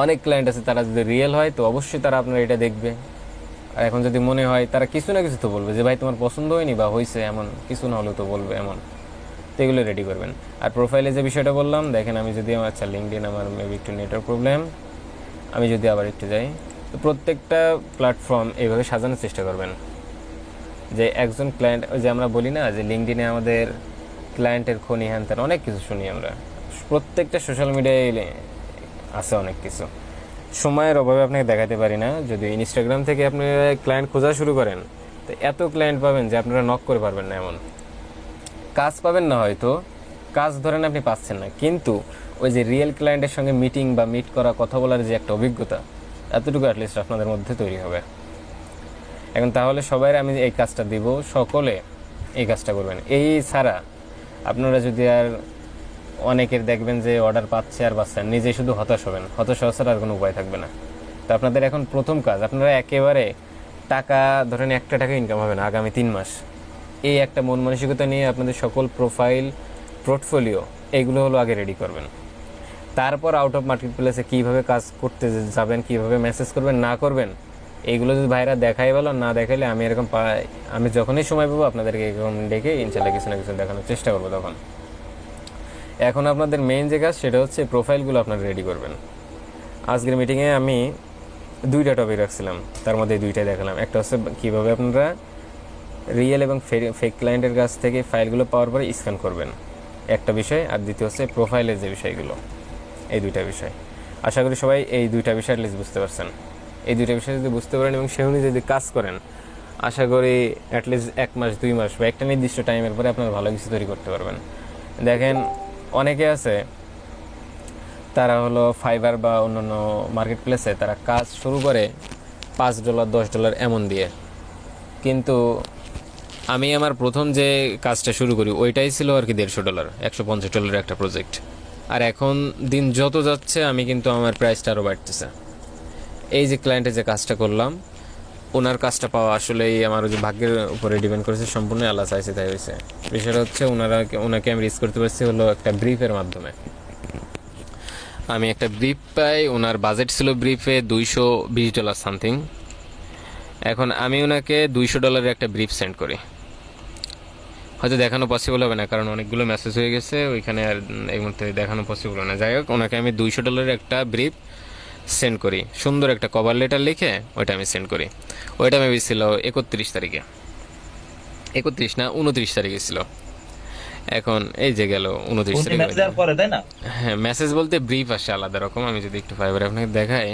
অনেক ক্লায়েন্ট আছে তারা যদি রিয়েল হয় তো অবশ্যই তারা আপনার এটা দেখবে, আর এখন যদি মনে হয় তারা কিছু না কিছু তো বলবে যে ভাই তোমার পছন্দ হয়নি বা হয়েছে, এমন কিছু না হলেও তো বলবে এমন, তো এগুলো রেডি করবেন। আর প্রোফাইলে যে বিষয়টা বললাম দেখেন, আমি যদি আমার আচ্ছা লিঙ্কডিন আমার মেবি একটু নেটওয়ার্ক প্রবলেম, আমি যদি আবার একটু যাই, তো প্রত্যেকটা প্ল্যাটফর্ম এইভাবে সাজানোর চেষ্টা করবেন যে একজন ক্লায়েন্ট, ওই যে আমরা বলি না যে লিঙ্কডিনে আমাদের ক্লায়েন্টের খনি হ্যান ত্যান অনেক কিছু শুনি আমরা, প্রত্যেকটা সোশ্যাল মিডিয়ায় আছে অনেক কিছু, সময়ের অভাবে আপনাকে দেখাতে পারি না। যদি ইনস্টাগ্রাম থেকে আপনি ক্লায়েন্ট খোঁজা শুরু করেন তো এত ক্লায়েন্ট পাবেন যে আপনারা নক করে পারবেন না, এমন কাজ পাবেন না, হয়তো কাজ ধরেন আপনি পাচ্ছেন না, কিন্তু ওই যে রিয়েল ক্লায়েন্টের সঙ্গে মিটিং বা মিট করা, কথা বলার যে একটা অভিজ্ঞতা, এতটুকু অ্যাটলিস্ট আপনাদের মধ্যে তৈরি হবে। এখন তাহলে সবাই আমি এই কাজটা দিব, সকলে এই কাজটা করবেন। এই ছাড়া আপনারা যদি আর অনেকের দেখবেন যে অর্ডার পাচ্ছে আর পাচ্ছেন, নিজে শুধু হতাশ হবেন, হতাশ হওয়া ছাড়া আর কোনো উপায় থাকবে না। তো আপনাদের এখন প্রথম কাজ, আপনারা একেবারে টাকা ধরেন 1 টাকা ইনকাম হবে না আগামী 3 মাস, এই একটা মন মানসিকতা নিয়ে আপনাদের সকল প্রোফাইল পোর্টফোলিও এগুলো হলো আগে রেডি করবেন। তারপর আউট অফ মার্কেট প্লেসে কীভাবে কাজ করতে যাবেন, কীভাবে মেসেজ করবেন না করবেন, এইগুলো যদি ভাইরা দেখাই বলো, না দেখাইলে আমি এরকম আমি যখনই সময় পাবো আপনাদেরকে এরকম ডেকে ইনশাল্লাহ কিছু না কিছু দেখানোর চেষ্টা করবো তখন। এখন আপনাদের মেইন যে কাজ সেটা হচ্ছে প্রোফাইলগুলো আপনারা রেডি করবেন। আজকের মিটিংয়ে আমি 2টা টপিক রাখছিলাম, তার মধ্যে 2টাই দেখালাম। একটা হচ্ছে কীভাবে আপনারা রিয়েল এবং ফেক ক্লায়েন্টের কাছ থেকে ফাইলগুলো পাওয়ার পরে স্ক্যান করবেন, একটা বিষয়, আর দ্বিতীয় হচ্ছে প্রোফাইলের যে বিষয়গুলো, এই 2টা বিষয়। আশা করি সবাই এই 2টা বিষয় অ্যাটলিস্ট বুঝতে পারছেন। এই 2টা বিষয় যদি বুঝতে পারেন এবং সে অনুযায়ী যদি কাজ করেন, আশা করি অ্যাটলিস্ট 1 মাস 2 মাস বা একটা নির্দিষ্ট টাইমের পরে আপনারা ভালো কিছু তৈরি করতে পারবেন। দেখেন অনেকে আছে তারা হলো ফাইবার বা অন্যান্য মার্কেট প্লেসে তারা কাজ শুরু করে $5 $10 এমন দিয়ে, কিন্তু আমি আমার প্রথম যে কাজটা শুরু করি ওইটাই ছিল আর কি $150 $150 একটা প্রজেক্ট। আর এখন দিন যত যাচ্ছে আমি কিন্তু আমার প্রাইসটা আরও বাড়তেছে। এই যে ক্লায়েন্টের যে কাজটা করলাম ওনার কাজটা পাওয়া আসলেই আমার ওই যে ভাগ্যের উপরে ডিপেন্ড করেছে, সম্পূর্ণ আল্লাহ চাইছে তাই হয়েছে। বিষয়টা হচ্ছে ওনাকে আমি রিস্ক করতে পারছি হলো একটা ব্রিফের মাধ্যমে। আমি একটা ব্রিফ পাই, ওনার বাজেট ছিল ব্রিফে $220 সামথিং। এখন আমি ওনাকে $200 একটা ব্রিফ সেন্ড করি, হয়তো দেখানো পসিবল হবে না কারণ অনেকগুলো মেসেজ হয়ে গেছে ওইখানে, আর এই মুহূর্তে দেখানো পসিবল না। যাই হোক, ওনাকে আমি $200 একটা ব্রিফ সেন্ড করি, সুন্দর একটা কভার লেটার লিখে ওইটা আমি সেন্ড করি। ওইটা মেবি ছিল 31 তারিখে। 31 না 29 তারিখে ছিল। এখন এই যে গেল 29 উনি তারিখে। মেসেজ দেওয়ার পরে, তাই না? হ্যাঁ, মেসেজ বলতে ব্রিফ আসে আলাদা রকম। আমি যদি একটু ফাইবারে আপনাকে দেখাই,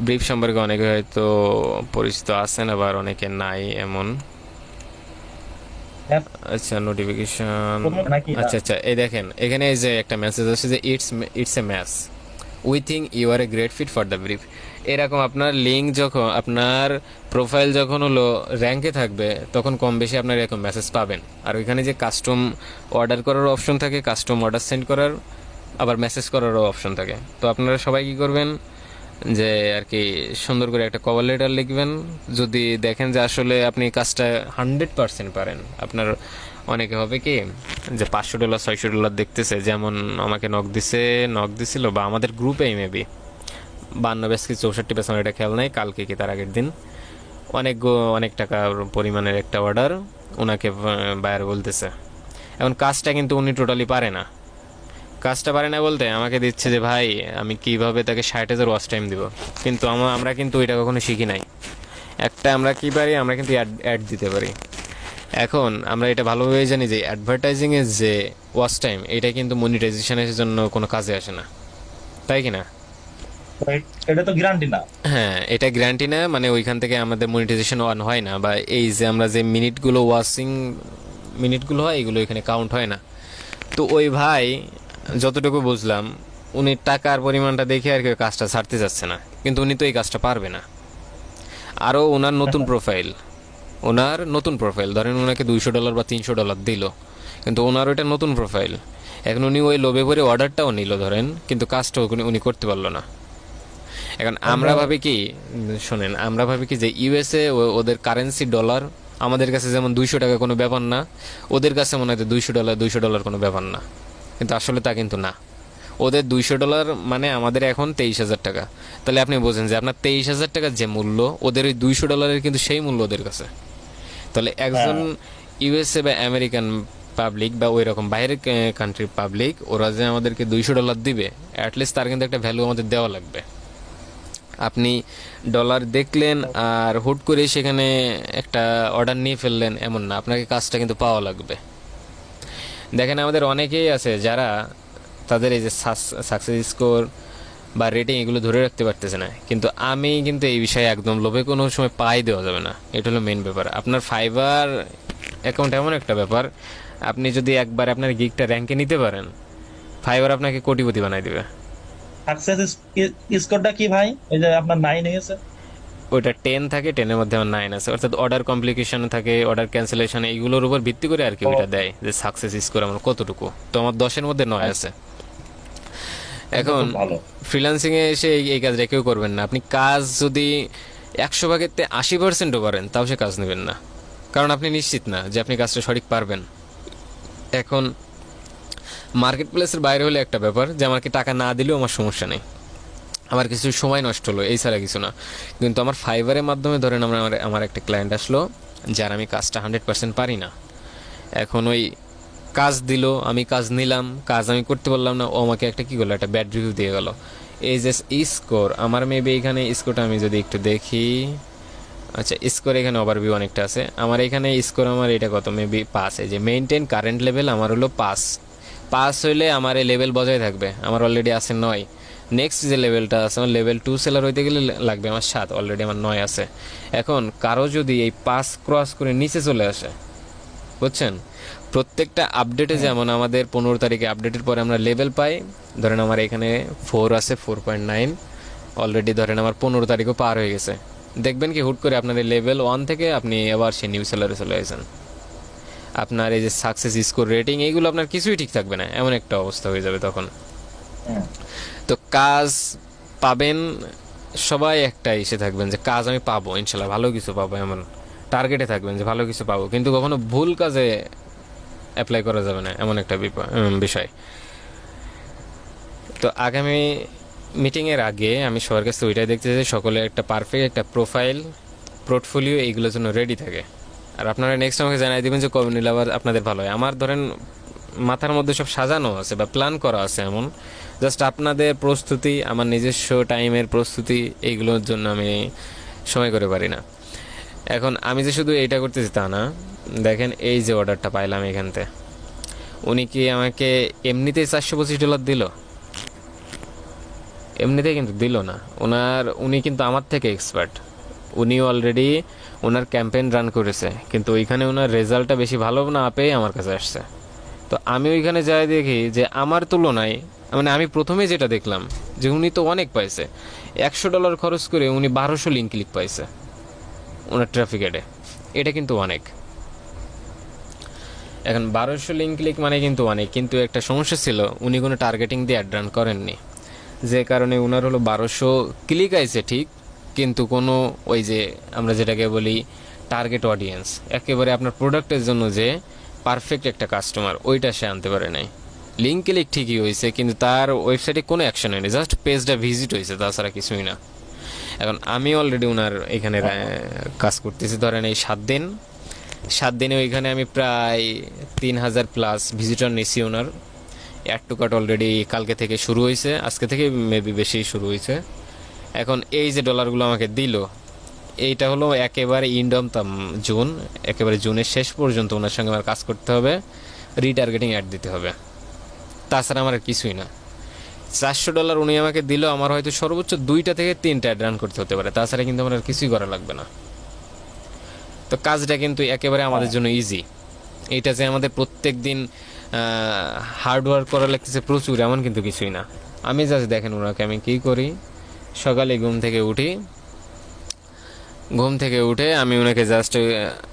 ব্রিফ সম্পর্কে অনেকে হয়তো পরিচিত আছেন, আবার অনেকে নাই এমন। হ্যাঁ, আচ্ছা, নোটিফিকেশন। নাকি না? আচ্ছা আচ্ছা, এই দেখেন এখানে এই যে একটা মেসেজ আসছে যে it's a match, we think you are a great fit for the brief. এরকম আপনার লিঙ্ক যখন, আপনার প্রোফাইল যখন হলো র্যাঙ্কে থাকবে, তখন কম বেশি আপনার এরকম মেসেজ পাবেন। আর ওইখানে যে কাস্টম অর্ডার করার অপশন থাকে, কাস্টম অর্ডার সেন্ড করার, আবার মেসেজ করারও অপশন থাকে। তো আপনারা সবাই কী করবেন যে আর কি সুন্দর করে একটা কভার লেটার লিখবেন। যদি দেখেন যে আসলে আপনি কাজটা 100% পারেন, আপনার অনেকে হবে কি যে $500 $600 দেখতেছে, যেমন আমাকে নক দিছিল, বা আমাদের গ্রুপেই মেবি 52 ব্যাস কি 64 ব্যাস, আমার এটা খেয়াল নাই, কালকে কি তার আগের দিন অনেক টাকার পরিমাণের একটা অর্ডার ওনাকে বায়ার বলতেছে। এখন কাজটা কিন্তু উনি টোটালি পারে না। কাজটা পারে না বলতে আমাকে দিচ্ছে যে ভাই আমি কিভাবে তাকে 60,000 ওয়াচ টাইম দিব, কিন্তু আমরা কিন্তু ওইটা কখনো শিখি নাই। একটা আমরা কি পারি, আমরা কিন্তু অ্যাড দিতে পারি। এখন আমরা এটা ভালোভাবে জানি যে অ্যাডভার্টাইজিংয়ের যে ওয়াচ টাইম, এটা কিন্তু মনিটাইজেশনের জন্য কোনো কাজে আসে না, তাই কি না? এটা তো গ্যারান্টি না। হ্যাঁ, এটা গ্যারান্টি না, মানে ওইখান থেকে আমাদের মনিটাইজেশন অন হয় না, বা এই যে আমরা যে মিনিটগুলো হয় এগুলো এখানে কাউন্ট হয় না। তো ওই ভাই যতটুকু বুঝলাম, উনি টাকার পরিমাণটা দেখে আর কি কাজটা ছাড়তে যাচ্ছে না, কিন্তু উনি তো এই কাজটা পারবে না। আরও ওনার নতুন প্রোফাইল ধরেন ওনাকে $200 বা $300 দিল, কিন্তু ওনার ওইটা নতুন প্রোফাইল। এখন উনি ওই লোভে পরে অর্ডারটাও নিল ধরেন, কিন্তু কাজটাও উনি করতে পারলো না। এখন আমরা ভাবি কি যে ইউএসএ ওদের কারেন্সি ডলার, আমাদের কাছে যেমন 200 টাকা কোনো ব্যাপার না, ওদের কাছে মনে হয় $200 কোনো ব্যাপার না, কিন্তু আসলে তা কিন্তু না। ওদের $200 মানে আমাদের এখন 23,000 টাকা। তাহলে আপনি বোঝেন যে আপনার 23,000 টাকার যে মূল্য, ওদের ওই $200 কিন্তু সেই মূল্য ওদের কাছে। তাহলে একজন ইউএসএ বা আমেরিকান পাবলিক বা ওই রকম বাইরের কান্ট্রির পাবলিক, ওরা যে আমাদেরকে $200 দিবে, অ্যাটলিস্ট তার কিন্তু একটা ভ্যালু আমাদের দেওয়া লাগবে। আপনি ডলার দেখলেন আর হুট করে সেখানে একটা অর্ডার নিয়ে ফেললেন এমন না, আপনাকে কাজটা কিন্তু পাওয়া লাগবে। দেখেন আমাদের অনেকেই আছে যারা তাদের এই যে সাকসেস স্কোর বা রেটিং এগুলো ধরে রাখতে পারতেছে না, কিন্তু আমি কিন্তু এই বিষয়ে একদম লোভে কোনো সময় পাই দেওয়া যাবে না। এটা হলো মেন ব্যাপার। আপনার ফাইবার অ্যাকাউন্ট এমন একটা ব্যাপার, আপনি যদি একবার আপনার গিগটা র্যাঙ্কে নিতে পারেন, ফাইবার আপনাকে কোটিপতি বানাই দেবে। সাকসেস স্কোরটা কি ভাই? এই যে আপনার 9 হয়েছে। ওইটা 10 থাকে, 10-এর মধ্যে আমার 9 আছে, অর্থাৎ অর্ডার কমপ্লিকেশন থাকে, অর্ডার ক্যান্সেলেশন, এইগুলোর উপর ভিত্তি করে আর কি ওইটা দেয় যে সাকসেস স্কোর আমার কতটুকু। তো আমার 10-এর মধ্যে 9 আছে। এখন ফ্রিল্যান্সিংয়ে এসে এই কাজটা কেউ করবেন না। আপনি কাজ যদি 100 ভাগের 80%ও করেন, তাও সে কাজ নেবেন না, কারণ আপনি নিশ্চিত না যে আপনি কাজটা সঠিক পারবেন। এখন মার্কেট প্লেসের বাইরে হলে একটা ব্যাপার যে আমাকে টাকা না দিলেও আমার সমস্যা নেই, আমার কিছু সময় নষ্ট হলো, এই ছাড়া কিছু না। কিন্তু আমার ফাইবারের মাধ্যমে ধরেন আমার একটা ক্লায়েন্ট আসলো যার আমি কাজটা 100% পারি না। এখন ওই কাজ দিল, আমি কাজ নিলাম, কাজ আমি করতে পারলাম না, ও আমাকে একটা কী করলো, একটা ব্যাড রিভিউ দিয়ে গেল। এই যে স্কোর আমার মেবি এখানে স্কোরটা আমি যদি একটু দেখি, আচ্ছা স্কোর এখানে ওভারভিউ অনেকটা আছে। আমার এখানে স্কোর আমার এটা কত, মেবি 5। এই যে মেইনটেইন কারেন্ট লেভেল আমার হলো 5 হইলে আমার এই লেভেল বজায় থাকবে। আমার অলরেডি আছে 9। নেক্সট যে লেভেলটা আছে, আমার লেভেল 2 সেলার হইতে গেলে লাগবে আমার 7, অলরেডি আমার 9 আছে। এখন কারো যদি এই 5 ক্রস করে নিচে চলে আসে, বুঝছেন, প্রত্যেকটা আপডেটে যেমন আমাদের 15 তারিখে আপডেটের পরে আমরা লেভেল পাই, ধরেন আমার এখানে 4 আছে, 4.9 অলরেডি, ধরেন আমার 15 তারিখও পার হয়ে গেছে। দেখবেন কি হুট করে আপনার এই লেভেল 1 থেকে আপনি আবার সেই নিউ সেলারে চলে আসেন, আপনার এই যে সাকসেস স্কোর রেটিং এইগুলো আপনার কিছুই ঠিক থাকবে না, এমন একটা অবস্থা হয়ে যাবে তখন। তো কাজ পাবেন সবাই, একটা এসে থাকবেন যে কাজ আমি পাবো ইনশাল্লাহ, ভালো কিছু পাবো, এমন টার্গেটে থাকবেন যে ভালো কিছু পাবো, কিন্তু কখনো ভুল কাজে অ্যাপ্লাই করা যাবে না, এমন একটা বিষয়। তো আগামী মিটিংয়ের আগে আমি সবার কাছে ওইটাই দেখতে চাই, সকলে একটা পারফেক্ট একটা প্রোফাইল, পোর্টফোলিও এইগুলোর জন্য রেডি থাকে। আর আপনারা নেক্সট আমাকে জানাই দেবেন যে কবে নিলে আবার আপনাদের ভালো হয়। আমার ধরেন মাথার মধ্যে সব সাজানো আছে বা প্ল্যান করা আছে, এমন জাস্ট আপনাদের প্রস্তুতি, আমার নিজস্ব টাইমের প্রস্তুতি, এইগুলোর জন্য আমি সময় করে পারি না। এখন আমি যে শুধু এইটা করতেছি তা না, দেখেন এই যে অর্ডারটা পাইলাম এখানতে, উনি কি আমাকে এমনিতেই $425 দিল? এমনিতেই কিন্তু দিল না। উনি কিন্তু আমার থেকে এক্সপার্ট। উনি অলরেডি ওনার ক্যাম্পেইন রান করেছে, কিন্তু ওইখানে ওনার রেজাল্টটা বেশি ভালো না পেয়ে আমার কাছে আসছে। তো আমি ওইখানে যাই দেখি যে আমার তুলনায়, মানে আমি প্রথমে যেটা দেখলাম যে উনি তো অনেক পাইছে, $100 খরচ করে উনি 1200 লিঙ্ক ক্লিক পাইছে ওনার ট্রাফিক অ্যাডে। এটা কিন্তু অনেক। এখন 1200 লিঙ্ক ক্লিক মানে কিন্তু অনেক, কিন্তু একটা সমস্যা ছিল, উনি কোনো টার্গেটিং দিয়ে অ্যাড রান করেননি, যে কারণে ওনার হলো 1200 ক্লিক আইছে ঠিক, কিন্তু কোনো ওই যে আমরা যেটাকে বলি টার্গেট অডিয়েন্স, একেবারে আপনার প্রোডাক্টের জন্য যে পারফেক্ট একটা কাস্টমার, ওইটা সে আনতে পারে নাই। লিঙ্ক ক্লিক ঠিকই হয়েছে, কিন্তু তার ওয়েবসাইটে কোনো অ্যাকশন হয়নি, জাস্ট পেজটা ভিজিট হয়েছে, তাছাড়া কিছুই না। এখন আমি অলরেডি ওনার এখানে কাজ করতেছি ধরেন এই 7 দিনে ওইখানে আমি প্রায় 3000 প্লাস ভিজিটর নিছি। ওনার অ্যাড টু কার্ট অলরেডি কালকে থেকে শুরু হয়েছে, আজকে থেকে মেবি বেশি শুরু হয়েছে। এখন এই যে ডলারগুলো আমাকে দিল, এইটা হলো একেবারে ইন্ডম জুন, একেবারে জুনের শেষ পর্যন্ত ওনার সঙ্গে আমার কাজ করতে হবে, রিটার্গেটিং অ্যাড দিতে হবে, তাছাড়া আমার আর কিছুই না। $400 উনি আমাকে দিল, আমার হয়তো সর্বোচ্চ 2টা থেকে 3টা অ্যাড রান করতে হতে পারে, তাছাড়া কিন্তু আমার আর কিছুই করা লাগবে না। তো কাজটা কিন্তু একেবারে আমাদের জন্য ইজি। এটা যে আমাদের প্রত্যেক দিন হার্ডওয়ার্ক করা লাগতেছে প্রচুর, এমন কিন্তু কিছুই না। আমি জাস্ট দেখেন ওনাকে আমি কী করি, সকালে ঘুম থেকে উঠে আমি ওনাকে জাস্ট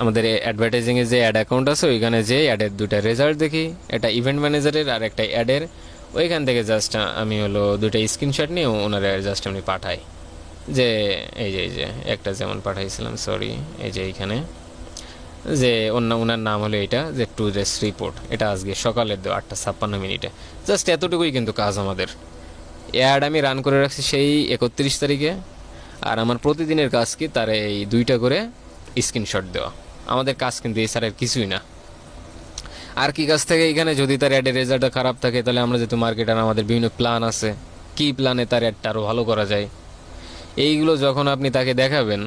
আমাদের অ্যাডভার্টাইজিংয়ে যে অ্যাড অ্যাকাউন্ট আছে ওইখানে যে অ্যাডের 2টা রেজাল্ট দেখি, একটা ইভেন্ট ম্যানেজারের আর একটা অ্যাডের, ওইখান থেকে জাস্ট আমি হলো 2টা স্ক্রিনশট নিয়ে ওনার জাস্ট আমি পাঠাই, যে এই যে একটা যেমন পাঠাইছিলাম, সরি এই যে এইখানে যে ওনার নাম হলো এটা যে টু ডেস রিপোর্ট, এটা আজকে সকালের 8:56 জাস্ট এতটুকুই কিন্তু কাজ আমাদের। অ্যাড আমি রান করে রাখছি সেই 31 তারিখে, আর আমার প্রতিদিনের কাজ কি তার এই 2টা করে স্ক্রিনশট দেওয়া, আমাদের কাজ কিন্তু এছাড়া কিছুই না। আর কি কাজ থাকে এখানে, যদি তার অ্যাডের রেজাল্টটা খারাপ থাকে তাহলে আমরা যেহেতু মার্কেটার আমাদের বিভিন্ন প্ল্যান আছে, কি প্ল্যানে তার অ্যাডটা আরও ভালো করা যায়, এইগুলো যখন আপনি তাকে দেখাবেন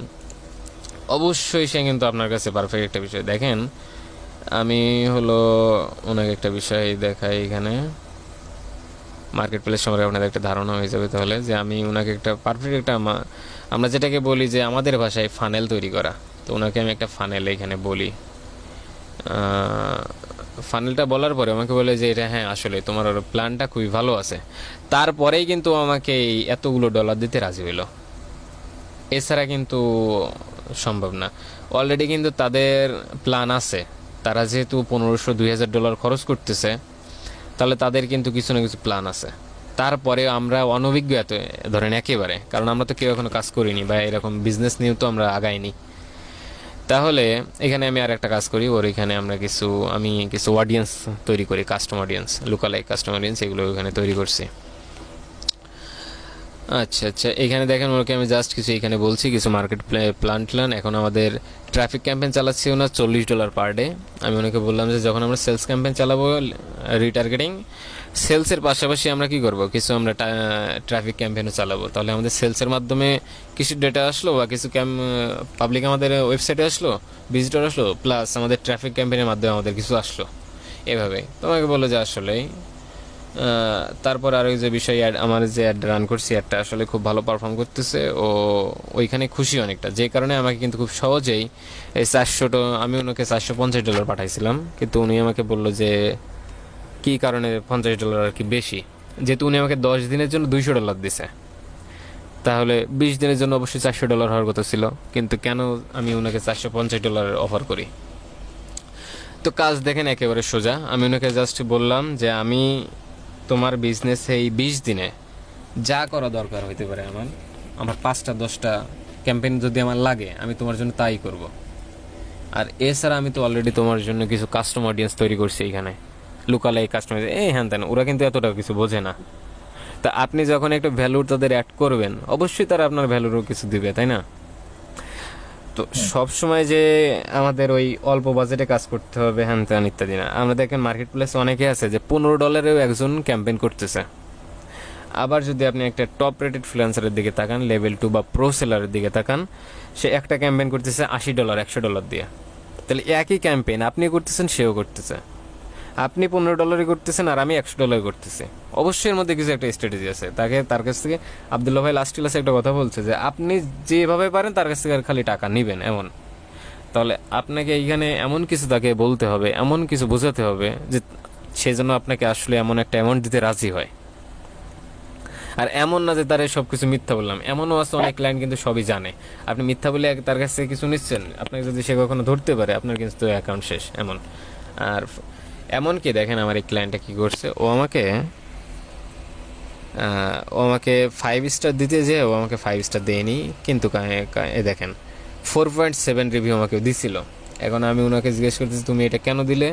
অবশ্যই সে কিন্তু আপনার কাছে পারফেক্ট একটা বিষয়। দেখেন আমি হলো ওনাকে একটা বিষয় দেখাই, এখানে মার্কেট প্লেস সম্পর্কে আপনাদের একটা ধারণা হয়ে যাবে তাহলে, যে আমি ওনাকে একটা পারফেক্ট একটা আমরা যেটাকে বলি যে আমাদের ভাষায় ফানেল তৈরি করা, তো ওনাকে আমি একটা ফানেল এখানে বলি। ফানেলটা বলার পরে আমাকে বলে যে এটা হ্যাঁ আসলে তোমার প্ল্যানটা খুবই ভালো আছে, তারপরেই কিন্তু আমাকে এই এতগুলো ডলার দিতে রাজি হইলো, এছাড়া কিন্তু সম্ভব না। অলরেডি কিন্তু তাদের প্ল্যান আছে, তারা যেহেতু $1500-2000 খরচ করতেছে, তাহলে তাদের কিন্তু কিছু না কিছু প্ল্যান আছে। তারপরে আমরা অনভিজ্ঞ এত ধরেন একেবারে, কারণ আমরা তো কেউ এখনো কাজ করিনি বা এরকম বিজনেস নিয়েও তো আমরা আগাইনি। তাহলে এখানে আমি আর একটা কাজ করি, ওর এখানে আমি কিছু অডিয়েন্স তৈরি করি, কাস্টম অডিয়েন্স, লোকালাইক কাস্টম অডিয়েন্স, এগুলো এখানে তৈরি করছি। আচ্ছা এখানে দেখেন ওকে আমি জাস্ট কিছু এখানে বলছি কিছু মার্কেট প্ল্যান। এখন আমাদের ট্রাফিক ক্যাম্পেইন চালাচ্ছি ওনার $40 পার ডে। আমি ওনাকে বললাম যে যখন আমরা সেলস ক্যাম্পেইন চালাবো রিটার্গেটিং, সেলসের পাশাপাশি আমরা কি করব, কিছু আমরা ট্রাফিক ক্যাম্পেইনও চালাবো, তাহলে আমাদের সেলসের মাধ্যমে কিছু ডেটা আসলো বা কিছু পাবলিক আমাদের ওয়েবসাইটে আসলো, ভিজিটর আসলো, প্লাস আমাদের ট্রাফিক ক্যাম্পেইনের মাধ্যমে আমাদের কিছু আসলো, এভাবে। তোমাকে বললো যে আসলেই তারপর আরও যে বিষয় আমার যে অ্যাড রান করছি অ্যাডটা আসলে খুব ভালো পারফর্ম করতেছে, ও ওইখানে খুশি অনেকটা, যে কারণে আমাকে কিন্তু খুব সহজেই এই আমি ওনাকে $450 পাঠাইছিলাম, কিন্তু উনি আমাকে বললো যে কী কারণে $50 আর কি বেশি, যেহেতু উনি আমাকে 10 দিনের জন্য $200 দিছে, তাহলে 20 দিনের জন্য অবশ্যই $400 হওয়ার কথা ছিল, কিন্তু কেন আমি ওনাকে $450 অফার করি। তো কাজ দেখেন একেবারে সোজা। আমি ওনাকে জাস্ট বললাম যে আমি তোমার বিজনেস এই 20 দিনে যা করা দরকার হইতে পারে, আমার 5টা-10টা ক্যাম্পেইন যদি আমার লাগে আমি তোমার জন্য তাই করব। আর এছাড়া আমি তো অলরেডি তোমার জন্য কিছু কাস্টম অডিয়েন্স তৈরি করছি এখানে, লোকালাই কাস্টমার, হ্যাঁ তেন, ওরা কিন্তু এতটা কিছু বোঝে না। তা আপনি যখন একটা ভ্যালুর তাদের অ্যাড করবেন অবশ্যই তারা আপনার ভ্যালুরও কিছু দিবে, তাই না? তো সবসময় যে আমাদের ওই অল্প বাজেটে কাজ করতে হবে হ্যান ত্যান ইত্যাদি না। আমরা দেখেন মার্কেট প্লেসে অনেকে আছে যে $15 একজন ক্যাম্পেইন করতেছে। আবার যদি আপনি একটা টপ রেটেড ফ্রিল্যান্সারের দিকে তাকান, লেভেল 2 বা প্রো সেলারের দিকে তাকান, সে একটা ক্যাম্পেইন করতেছে $80 $100 দিয়ে। তাহলে একই ক্যাম্পেইন আপনি করতেছেন, সেও করতেছে, আপনি $15 করতেছেন আর আমি $100 করতেছি, অবশ্যই এর মধ্যে কিছু একটা স্ট্র্যাটেজি আছে। তার কাছ থেকে আব্দুল্লাহ ভাই লাস্ট ক্লাসে একটা কথা বলছে যে আপনি যেভাবে পারেন তার কাছ থেকে আর খালি টাকা নেবেন এমন। তাহলে আপনাকে এইখানে এমন কিছু তাকে বলতে হবে, এমন কিছু বোঝাতে হবে যে সেজন্য আপনাকে আসলে এমন একটা অ্যামাউন্ট দিতে রাজি হয়। আর এমন না যে তার সব কিছু মিথ্যা বললাম, এমনও আছে অনেক ক্লায়েন্ট কিন্তু সবই জানে, আপনি মিথ্যা বলে তার কাছ থেকে কিছু নিচ্ছেন, আপনাকে যদি সে কখনো ধরতে পারে আপনার কিন্তু অ্যাকাউন্ট শেষ এমন। আর এমনকি দেখেন আমার এই ক্লায়েন্টটা কী করছে, ও আমাকে 5 স্টার দিতে যে ও আমাকে 5 স্টার দেয়নি, কিন্তু এ দেখেন 4.7 রিভিউ আমাকে দিছিল। এখন আমি ওনাকে জিজ্ঞেস করতেছি তুমি এটা কেন দিলে,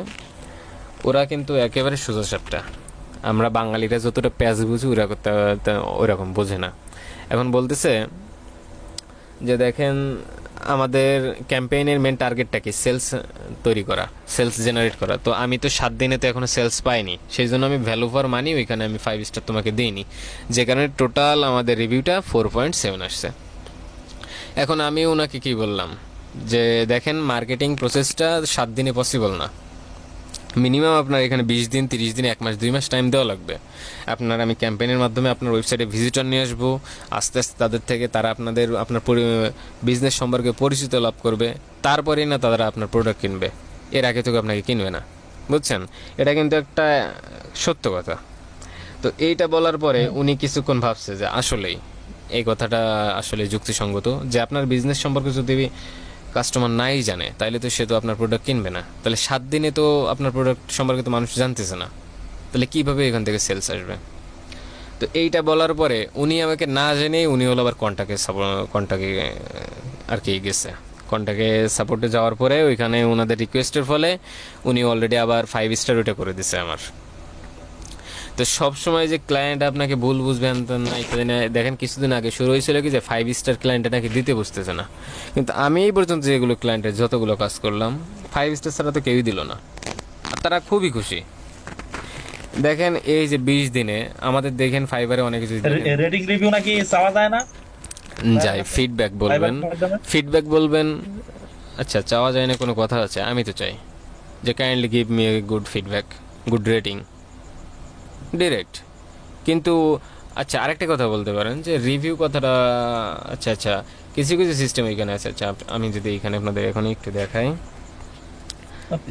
ওরা কিন্তু একেবারে সোজা সাপটা, আমরা বাঙালিরা যতটা প্যাঁচ বুঝি ওরা ওরকম বোঝে না। এখন বলতেছে যে দেখেন আমাদের ক্যাম্পেইনের মেন টার্গেটটা কি, সেলস তৈরি করা, সেলস জেনারেট করা। তো আমি তো 7 দিনে তো এখনো সেলস পাইনি, সেই জন্য আমি ভ্যালু ফর মানি ওইখানে আমি 5 স্টার তোমাকে দিইনি, যে কারণে টোটাল আমাদের রিভিউটা 4.7 আসছে। এখন আমি ওনাকে কি বললাম যে দেখেন মার্কেটিং প্রসেসটা 7 দিনে পসিবল না, মিনিমাম আপনার এখানে 20 দিন, 30 দিন, 1 মাস, 2 মাস টাইম দেওয়া লাগবে। আমি ক্যাম্পেইনের মাধ্যমে আপনার ওয়েবসাইটে ভিজিটর নিয়ে আসবো, আস্তে আস্তে তাদের থেকে তারা আপনার বিজনেস সম্পর্কে পরিচিত লাভ করবে, তারপরেই না তারা আপনার প্রোডাক্ট কিনবে, এর আগে থেকে আপনাকে কিনবে না, বুঝছেন? এটা কিন্তু একটা সত্য কথা। তো এইটা বলার পরে উনি কিছুক্ষণ ভাবছে যে আসলেই এই কথাটা আসলে যুক্তিসঙ্গত, যে আপনার বিজনেস সম্পর্কে যদি কাস্টমার নাই জানে তাইলে তো সে তো আপনার প্রোডাক্ট কিনবে না। তাহলে 7 দিনে তো আপনার প্রোডাক্ট সম্পর্কে তো মানুষ জানতেছে না, তাহলে কীভাবে এখান থেকে সেলস আসবে? তো এইটা বলার পরে উনি আমাকে না জেনেই উনি হলো আবার কন্টাক্টে আর কি গেছে, কন্টাক্টে সাপোর্টে যাওয়ার পরে ওইখানে ওনাদের রিকোয়েস্টের ফলে উনি অলরেডি আবার 5 স্টার ওইটা করে দিছে আমার। তো সবসময় যে ক্লায়েন্ট আপনাকে ভুল বুঝবেন না ইত্যাদি না, দেখেন কিছুদিন আগে শুরু হয়েছিল কি যে 5 স্টার ক্লায়েন্টে নাকি দিতে বুঝতেছে না, কিন্তু আমি এই পর্যন্ত যেগুলো ক্লায়েন্টের যতগুলো কাজ করলাম 5 স্টার ছাড়া তো কেউই দিল না, আর তারা খুবই খুশি। দেখেন এই যে 20 দিনে আমাদের দেখেন ফাইবারে অনেক কিছু রেটিং রিভিউ নাকি চাওয়া যায় না, যাই ফিডব্যাক বলবেন। আচ্ছা চাওয়া যায় না কোনো কথা আছে, আমি তো চাই যে kindly give me a good feedback, good rating direct. কিন্তু আচ্ছা আরেকটা কথা বলতে পারেন যে রিভিউ কথাটা, আচ্ছা কিছু কিছু সিস্টেম এখানে আছে। আচ্ছা আমি যদি এখানে আপনাদের এখন একটু দেখাই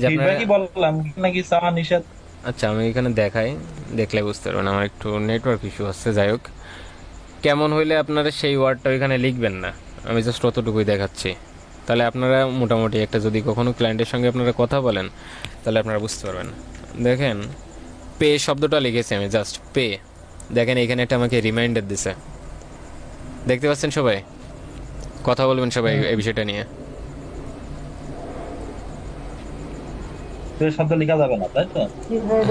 যে ফিডব্যাকই বললাম নাকি চাওয়া নিষেধ। আচ্ছা আমি এখানে দেখাই, দেখলে বুঝতে পারবেন, আমার একটু নেটওয়ার্ক ইস্যু হচ্ছে। যাই হোক, কেমন হইলে আপনারা সেই ওয়ার্ডটা ওইখানে লিখবেন না, আমি জাস্ট অতটুকুই দেখাচ্ছি, তাহলে আপনারা মোটামুটি একটা যদি কখনো ক্লায়েন্টের সঙ্গে আপনারা কথা বলেন তাহলে আপনারা বুঝতে পারবেন। দেখেন পে শব্দটা লিখেছি আমি, জাস্ট পে। দেখেন এখানে একটা আমাকে রিমাইন্ডার দিছে, দেখতে পাচ্ছেন সবাই? কথা বলবেন সবাই এই বিষয়টা নিয়ে। শব্দ লেখা যাবে না, তাই তো?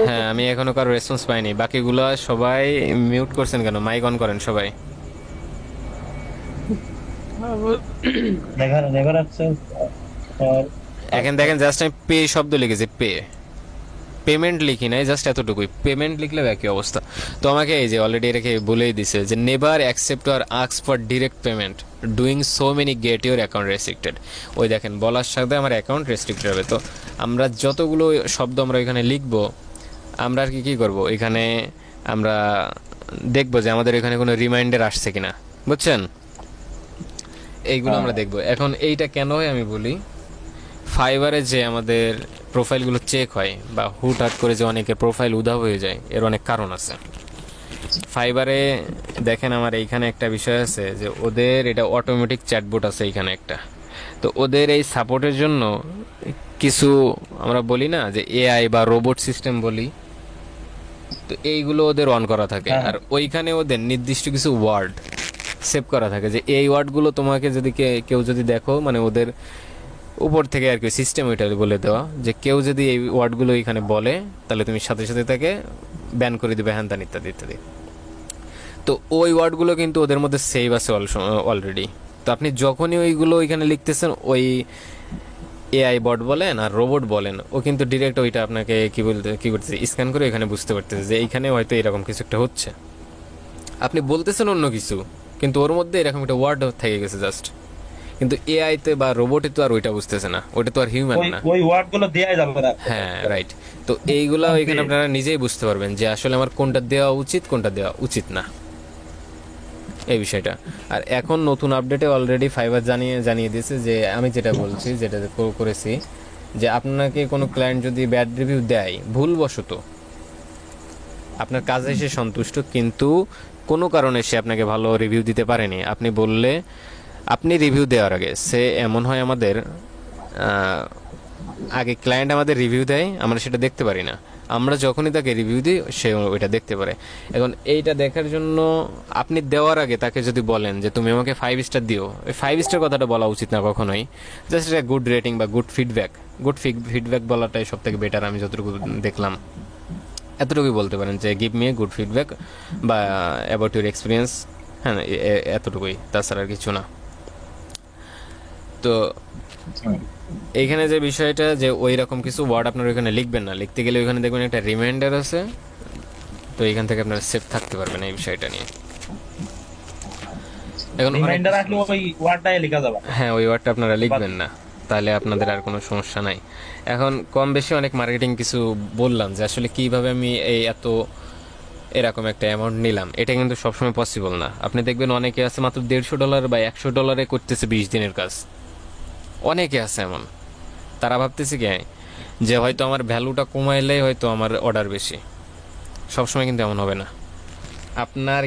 হ্যাঁ আমি এখনো কারো রেসপন্স পাইনি, বাকিগুলো সবাই মিউট করছেন কেন? মাইক অন করেন সবাই। এখন দেখেন জাস্ট আমি পে শব্দ লিখেছি, পেমেন্ট লিখি নাই, জাস্ট এতটুকুই, পেমেন্ট লিখলে একই অবস্থা। তো আমাকে এই যে অলরেডি রেখে বলেই দিছে যে never accept or ask for direct payment, doing so many get your account restricted. ওই দেখেন বলার সাথে আমার অ্যাকাউন্ট রেস্ট্রিক্টেড হবে। তো আমরা যতগুলো শব্দ আমরা এখানে লিখবো, আমরা আর কি করবো, এখানে আমরা দেখবো যে আমাদের এখানে কোনো রিমাইন্ডার আসছে কিনা, বুঝছেন? এইগুলো আমরা দেখবো। এখন এইটা কেন হয় আমি বলি, ফাইবারে যে আমাদের প্রোফাইলগুলো চেক হয় বা হুটহাট করে যে অনেকের প্রোফাইল উধাও হয়ে যায়, এর অনেক কারণ আছে। ফাইবারে দেখেন আমার এইখানে একটা বিষয় আছে যে ওদের এটা অটোমেটিক চ্যাটবোট আছে এইখানে একটা, তো ওদের এই সাপোর্টের জন্য কিছু আমরা বলি না যে এআই বা রোবট সিস্টেম বলি, তো এইগুলো ওদের অন করা থাকে। আর ওইখানে ওদের নির্দিষ্ট কিছু ওয়ার্ড সেভ করা থাকে, যে এই ওয়ার্ডগুলো তোমাকে যদি কেউ যদি দেখো, মানে ওদের উপর থেকে আর কি সিস্টেম ওইটা বলে দেওয়া যে কেউ যদি এই ওয়ার্ডগুলো এখানে বলে তাহলে তুমি সাথে সাথে তাকে ব্যান করে দিবে, হ্যান ত্যান ইত্যাদি ইত্যাদি। তো ওই ওয়ার্ডগুলো কিন্তু ওদের মধ্যে সেভ আছে অলরেডি। তো আপনি যখনই ওইগুলো ওইখানে লিখতেছেন, ওই এআই বট বলেন আর রোবট বলেন, ও কিন্তু ডিরেক্ট ওইটা আপনাকে কি করতেছে, স্ক্যান করে এখানে বুঝতে পারতেছে যে এইখানে হয়তো এরকম কিছু একটা হচ্ছে। আপনি বলতেছেন অন্য কিছু, কিন্তু ওর মধ্যে এরকম একটা ওয়ার্ড থেকে গেছে জাস্ট, কিন্তু এআই তে বা রোবটে তো আর ওইটা বুঝতেছে না, ওটা তো আর হিউম্যান ওই না। ওই ওয়ার্ড গুলো দেয়াই যাবে না। হ্যাঁ রাইট। তো এইগুলা এখানে আপনারা নিজেই বুঝতে পারবেন যে আসলে আমার কোনটা দেওয়া উচিত কোনটা দেওয়া উচিত না, এই বিষয়টা। আর এখন নতুন আপডেটে অলরেডি ফাইবার জানিয়ে দিয়েছে যে আমি যেটা বলছি, যেটা করেছি, যে আপনাকে কোনো ক্লায়েন্ট যদি ব্যাড রিভিউ দেয় ভুলবশত, আপনার কাজে সে সন্তুষ্ট কিন্তু কোনো কারণে সে আপনাকে ভালো রিভিউ দিতে পারেনি, আপনি বললে, আপনি রিভিউ দেওয়ার আগে সে এমন হয় আমাদের আগে ক্লায়েন্ট আমাদের রিভিউ দেয়, আমরা সেটা দেখতে পারি না, আমরা যখনই তাকে রিভিউ দিই সে ওইটা দেখতে পারে। এখন এইটা দেখার জন্য আপনি দেওয়ার আগে তাকে যদি বলেন যে তুমি আমাকে 5 স্টার দিও, ওই 5 স্টার কথাটা বলা উচিত না কখনোই, জাস্ট এটা গুড রেটিং বা গুড ফিডব্যাক বলাটাই সব থেকে বেটার আমি যতটুকু দেখলাম। এতটুকুই বলতে পারেন যে give me a good feedback বা অ্যাবাউট ইউর এক্সপিরিয়েন্স, হ্যাঁ এতটুকুই, তাছাড়া আর কিছু না। তো এইখানে যে বিষয়টা যে ওই রকম কিছু ওয়ার্ড আপনার ওইখানে লিখবেন না, লিখতে গেলে ওইখানে দেখবেন একটা রিমাইন্ডার আছে, তো এইখান থেকে আপনারা সেভ থাকতে পারবেন এই বিষয়টা নিয়ে। এখন রিমাইন্ডার আসলে ওই ওয়ার্ডটাই লেখা যাবে। হ্যাঁ ওই ওয়ার্ডটা আপনারা লিখবেন না, তাহলে আপনাদের আর কোনো সমস্যা নাই। এখন কম বেশি অনেক মার্কেটিং কিছু বললাম যে আসলে কিভাবে আমি এই এত এরকম একটা অ্যামাউন্ট নিলাম, এটা কিন্তু সবসময় পসিবল না। আপনি দেখবেন অনেকে আছে মাত্র $150 বা $100 করতেছে 20 দিনের কাজ, অনেকে আছে এমন। তারা ভাবতেছে কি যে হয়তো আমার ভ্যালুটা কমাইলেই হয়তো আমার অর্ডার বেশি, সবসময় কিন্তু এমন হবে না। আপনার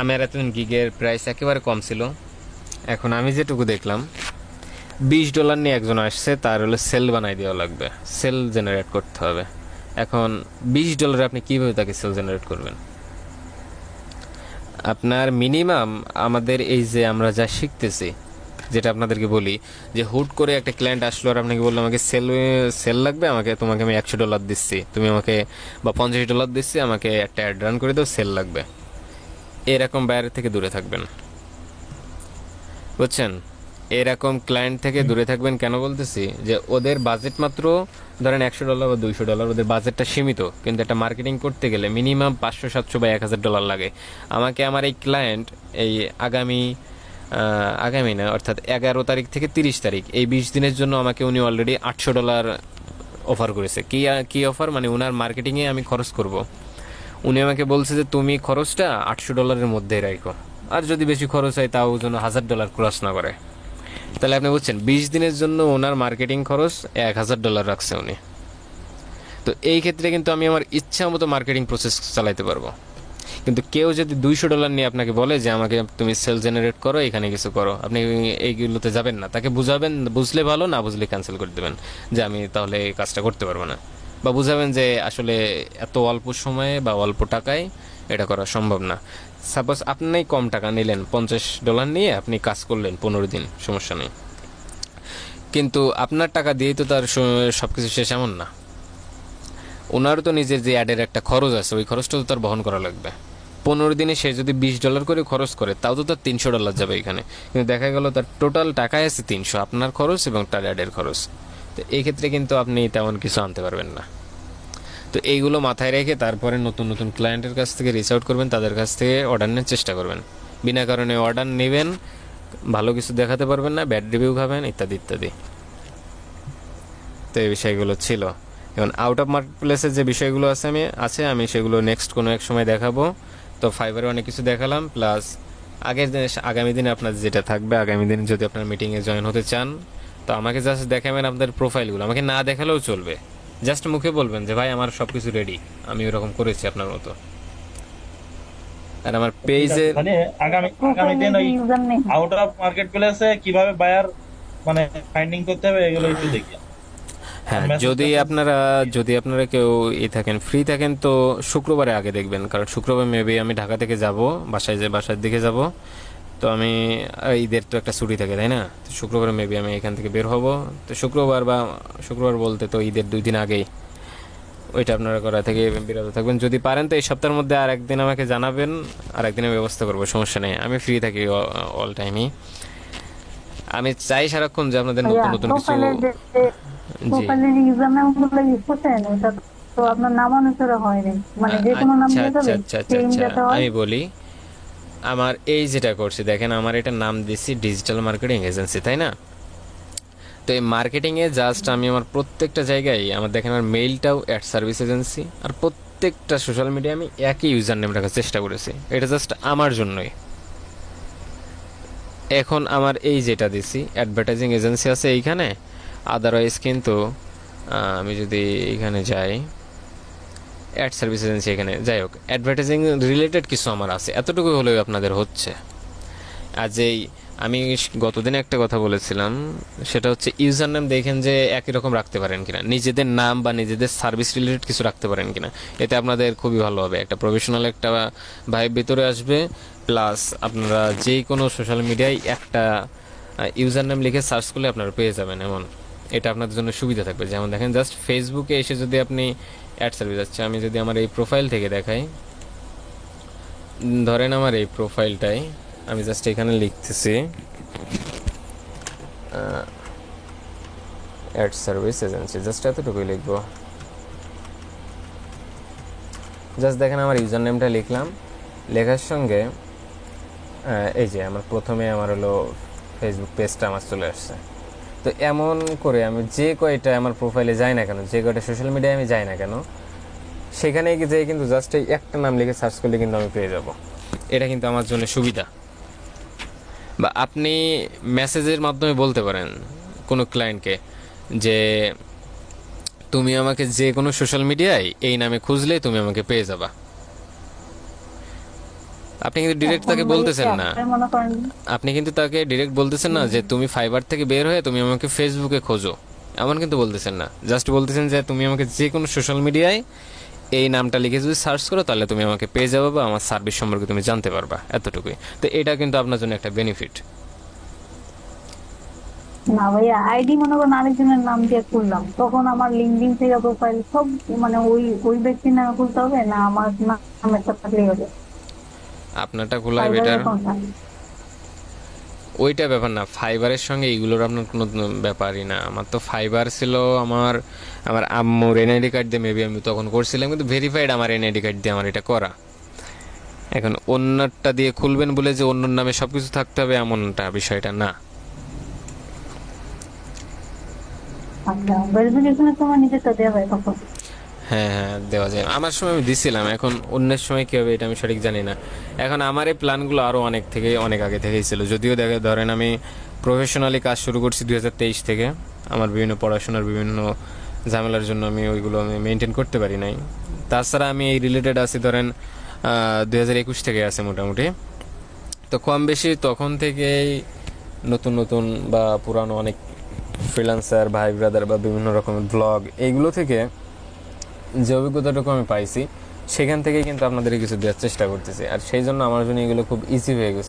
আমার এতদিন গিগের প্রাইস একেবারে কম ছিল, এখন আমি যেটুকু দেখলাম $20 নিয়ে একজন আসছে, তার হলো সেল বানাই দেওয়া লাগবে, সেল জেনারেট করতে হবে। এখন $20 আপনি কীভাবে তাকে সেল জেনারেট করবেন? আপনার মিনিমাম আমাদের এই যে আমরা যা শিখতেছি, যেটা আপনাদেরকে বলি যে হুট করে একটা ক্লায়েন্ট আসলো আর আপনাকে বললো আমাকে সেল লাগবে, তোমাকে আমি $100 দিচ্ছি, তুমি আমাকে বা $50 দিচ্ছি, আমাকে একটা অ্যাড রান করে দাও, সেল লাগবে। এরকম বাইরে থেকে দূরে থাকবেন, বুঝছেন? এরকম ক্লায়েন্ট থেকে দূরে থাকবেন। কেন বলতেছি যে ওদের বাজেট মাত্র ধরেন $100 বা $200, ওদের বাজেটটা সীমিত, কিন্তু একটা মার্কেটিং করতে গেলে মিনিমাম 500, 700 বা $1000 লাগে। আমাকে আমার এই ক্লায়েন্ট এই আগামী না, অর্থাৎ 11 তারিখ থেকে 30 তারিখ এই 20 দিনের জন্য আমাকে উনি অলরেডি $800 অফার করেছে। কি অফার? মানে ওনার মার্কেটিংয়ে আমি খরচ করব, উনি আমাকে বলছে যে তুমি খরচটা $800 মধ্যে রাখো, আর যদি বেশি খরচ হয় তাও যেন $1000 ক্রস না করে। তাহলে আপনি বুঝছেন 20 দিনের জন্য ওনার মার্কেটিং খরচ $1000 রাখছে উনি। তো এই ক্ষেত্রে কিন্তু আমি আমার ইচ্ছা মতো মার্কেটিং প্রসেস চালাইতে পারবো। কিন্তু কেউ যদি $200 নিয়ে আপনাকে বলে যে আমাকে তুমি সেল জেনারেট করো, এখানে কিছু করো, আপনি এইগুলোতে যাবেন না। তাকে বুঝাবেন, বুঝলে ভালো, না বুঝলে ক্যান্সেল করে দেবেন যে আমি তাহলে এই কাজটা করতে পারবো না, বা বুঝাবেন যে আসলে এত অল্প সময়ে বা অল্প টাকায় এটা করা সম্ভব না। সাপোজ আপনি কম টাকা নিলেন, $50 নিয়ে আপনি কাজ করলেন 15 দিন, সমস্যা নেই, কিন্তু আপনার টাকা দিয়েই তো তার সবকিছু শেষ এমন না। ওনারও তো নিজের যে অ্যাডের একটা খরচ আছে, ওই খরচটা তো তার বহন করা লাগবে। 15 দিনে সে যদি $20 করে খরচ করে, তাও তো তার $300 যাবে এখানে, কিন্তু দেখা গেল তার টোটাল টাকায় আছে 300, আপনার খরচ এবং তার অ্যাডের খরচ। তো এই ক্ষেত্রে কিন্তু আপনি তেমন কিছু আনতে পারবেন না। তো এইগুলো মাথায় রেখে তারপরে নতুন নতুন ক্লায়েন্টের কাছ থেকে রিচ আউট করবেন, তাদের কাছ থেকে অর্ডার নেওয়ার চেষ্টা করবেন। বিনা কারণে অর্ডার নেবেন, ভালো কিছু দেখাতে পারবেন না, ব্যাড রিভিউ খাবেন, ইত্যাদি ইত্যাদি। তো এই বিষয়গুলো ছিল। এখন আউট অফ মার্কেট প্লেসের যে বিষয়গুলো আমি সেগুলো নেক্সট কোনো এক সময় দেখাবো। তো ফাইবারে অনেক কিছু দেখালাম, প্লাস আগামী দিনে আপনার যেটা থাকবে, আগামী দিনে যদি আপনার মিটিংয়ে জয়েন হতে চান, তো আমাকে জাস্ট দেখাবেন আপনাদের প্রোফাইলগুলো, আমাকে না দেখালেও চলবে, জাস্ট মুখে বলবেন যে ভাই আমার সব কিছু রেডি, আমি ওরকম করেছি আপনার মতো। আর আমার পেজে মানে আগামী দিন ওই আউট অফ মার্কেট প্লেসে কিভাবে বায়ার মানে ফাইন্ডিং করতে হবে এগুলো একটু দেখি। হ্যাঁ, যদি আপনারা কেউ ফ্রি থাকেন, তো শুক্রবারে আগে দেখবেন, কারণ শুক্রবার মেবি আমি ঢাকা থেকে যাব, বাসার দিকে যাব। তো আমি ঈদের তো একটা ছুটি থাকে, তাই না? তো শুক্রবার মেবি আমি এখান থেকে বের হব। তো শুক্রবার বলতে তো ঈদের 2 দিন আগেই, ওইটা আপনারা করা থেকে বিরত থাকবেন। যদি পারেন তো এই সপ্তাহের মধ্যে আর একদিন আমাকে জানাবেন, আর একদিনের ব্যবস্থা করবো, সমস্যা নেই, আমি ফ্রি থাকি অল টাইমই। আমি চাই সারাক্ষণ যে আপনাদের নতুন নতুন কিছু। আমি বলি, আমার এই যেটা করছি দেখেন, আমার এটা নাম দিছি ডিজিটাল মার্কেটিং এজেন্সি, তাই না? তো এই মার্কেটিংয়ে জাস্ট আমি আমার প্রত্যেকটা জায়গায় আমার দেখেন আমার মেইলটাও অ্যাড সার্ভিস এজেন্সি, আর প্রত্যেকটা সোশ্যাল মিডিয়া আমি একই ইউজার নেম রাখার চেষ্টা করেছি। এটা জাস্ট আমার জন্যই। এখন আমার এই যেটা দিছি অ্যাডভার্টাইজিং এজেন্সি আছে এইখানে, আদারওয়াইজ কিন্তু আমি যদি এখানে যাই অ্যাড সার্ভিস এজেন্সি, এখানে যাই হোক অ্যাডভার্টাইজিং রিলেটেড কিছু আমার আছে, এতটুকু হলেও আপনাদের হচ্ছে। আর যেই আমি গতদিন একটা কথা বলেছিলাম, সেটা হচ্ছে ইউজার নেম দেখেন যে একই রকম রাখতে পারেন কিনা, নিজেদের নাম বা নিজেদের সার্ভিস রিলেটেড কিছু রাখতে পারেন কিনা, এতে আপনাদের খুবই ভালো হবে, একটা প্রফেশনাল একটা ভাইব ভিতরে আসবে। প্লাস আপনারা যে কোনো সোশ্যাল মিডিয়ায় একটা ইউজার নেম লিখে সার্চ করলে আপনারা পেয়ে যাবেন, এমন এটা আপনাদের জন্য সুবিধা থাকবে। যেমন দেখেন জাস্ট ফেসবুকে এসে যদি আপনি অ্যাড সার্ভিস আছে, আমি যদি আমার এই প্রোফাইল থেকে দেখাই, ধরেন আমার এই প্রোফাইলটাই আমি জাস্ট এখানে লিখতেছি অ্যাড সার্ভিস এজেন্সি, জাস্ট এতটুকুই লিখবো। জাস্ট দেখেন আমার ইউজার নেমটা লিখলাম, লেখার সঙ্গে এই যে আমার প্রথমে আমার হলো ফেসবুক পেজটা আমার চলে আসছে। তো এমন করে আমি যে কয়টা আমার প্রোফাইলে যাই না কেন, যে কয়টা সোশ্যাল মিডিয়ায় আমি যাই না কেন, সেখানে যেয়ে কিন্তু জাস্ট এই একটা নাম লিখে সার্চ করলে কিন্তু আমি পেয়ে যাব। এটা কিন্তু আমার জন্য সুবিধা। বা আপনি মেসেজের মাধ্যমে বলতে পারেন কোনো ক্লায়েন্টকে যে তুমি আমাকে যে কোনো সোশ্যাল মিডিয়ায় এই নামে খুঁজলে তুমি আমাকে পেয়ে যাবা। আপনি কিন্তু ডিরেক্ট তাকে বলতেছেন না, আপনি কিন্তু তাকে ডিরেক্ট বলতেছেন না যে তুমি ফাইবার থেকে বের হয়ে তুমি আমাকে ফেসবুকে খোঁজো, এমন কিন্তু বলতেছেন না। জাস্ট বলতেছেন যে তুমি আমাকে যে কোনো সোশ্যাল মিডিয়ায় এই নামটা লিখে যদি সার্চ করো তাহলে তুমি আমাকে পেয়ে যাবে বা আমার সার্ভিস সম্পর্কে তুমি জানতে পারবা, এতটুকুই। তো এটা কিন্তু আপনার জন্য একটা বেনিফিট। না ভাইয়া, আইডি মনে করেন আরেকজনের নাম দিয়ে খুললাম, তখন আমার লিঙ্কডিন থেকে প্রোফাইল সব মানে ওই ব্যক্তির নামে খুলতে হবে, না আমার নামেরটা থাকলেই হবে? আপনারটা খোলাই বেটার। ওইটা ব্যাপার না, ফাইবারের সঙ্গে এইগুলোর আপনার কোনো ব্যাপারই না। আমার তো ফাইবার ছিল আমার আমার আম্মুর এনআইডি কার্ড দিয়ে, মেবি আমি তখন করছিলাম, কিন্তু ভেরিফাইড আমার এনআইডি কার্ড দিয়ে আমার এটা করা। এখন অন্যটা দিয়ে খুলবেন বলে যে অন্য নামে সবকিছু থাকতে হবে এমনটা বিষয়টা না। আচ্ছা, ভেরিফিকেশনের সময় নিজেরটা দেওয়া হয় তখন? হ্যাঁ হ্যাঁ, দেওয়া যায়। আমার সময় আমি দিছিলাম, এখন অন্যের সময় কী হবে এটা আমি সঠিক জানি না। এখন আমার এই প্ল্যানগুলো আরও অনেক আগে থেকেই ছিল, যদিও ধরেন আমি প্রফেশনালি কাজ শুরু করছি 2023 থেকে। আমার বিভিন্ন পড়াশোনার বিভিন্ন ঝামেলার জন্য আমি ওইগুলো আমি মেনটেন করতে পারি নাই। তাছাড়া আমি এই রিলেটেড আছি ধরেন 2021 থেকে আছে মোটামুটি। তো কম বেশি তখন থেকেই নতুন নতুন বা পুরানো অনেক ফ্রিল্যান্সার ভাই ব্রাদার বা বিভিন্ন রকমের ব্লগ, এইগুলো থেকে যে অভিজ্ঞতাটুকু আমি পাইছি সেখান থেকে কিন্তু আপনাদের কিছু দেওয়ার চেষ্টা করতেছি। আর সেই জন্য আমার জন্য এগুলো খুব ইজি হয়ে গেছে।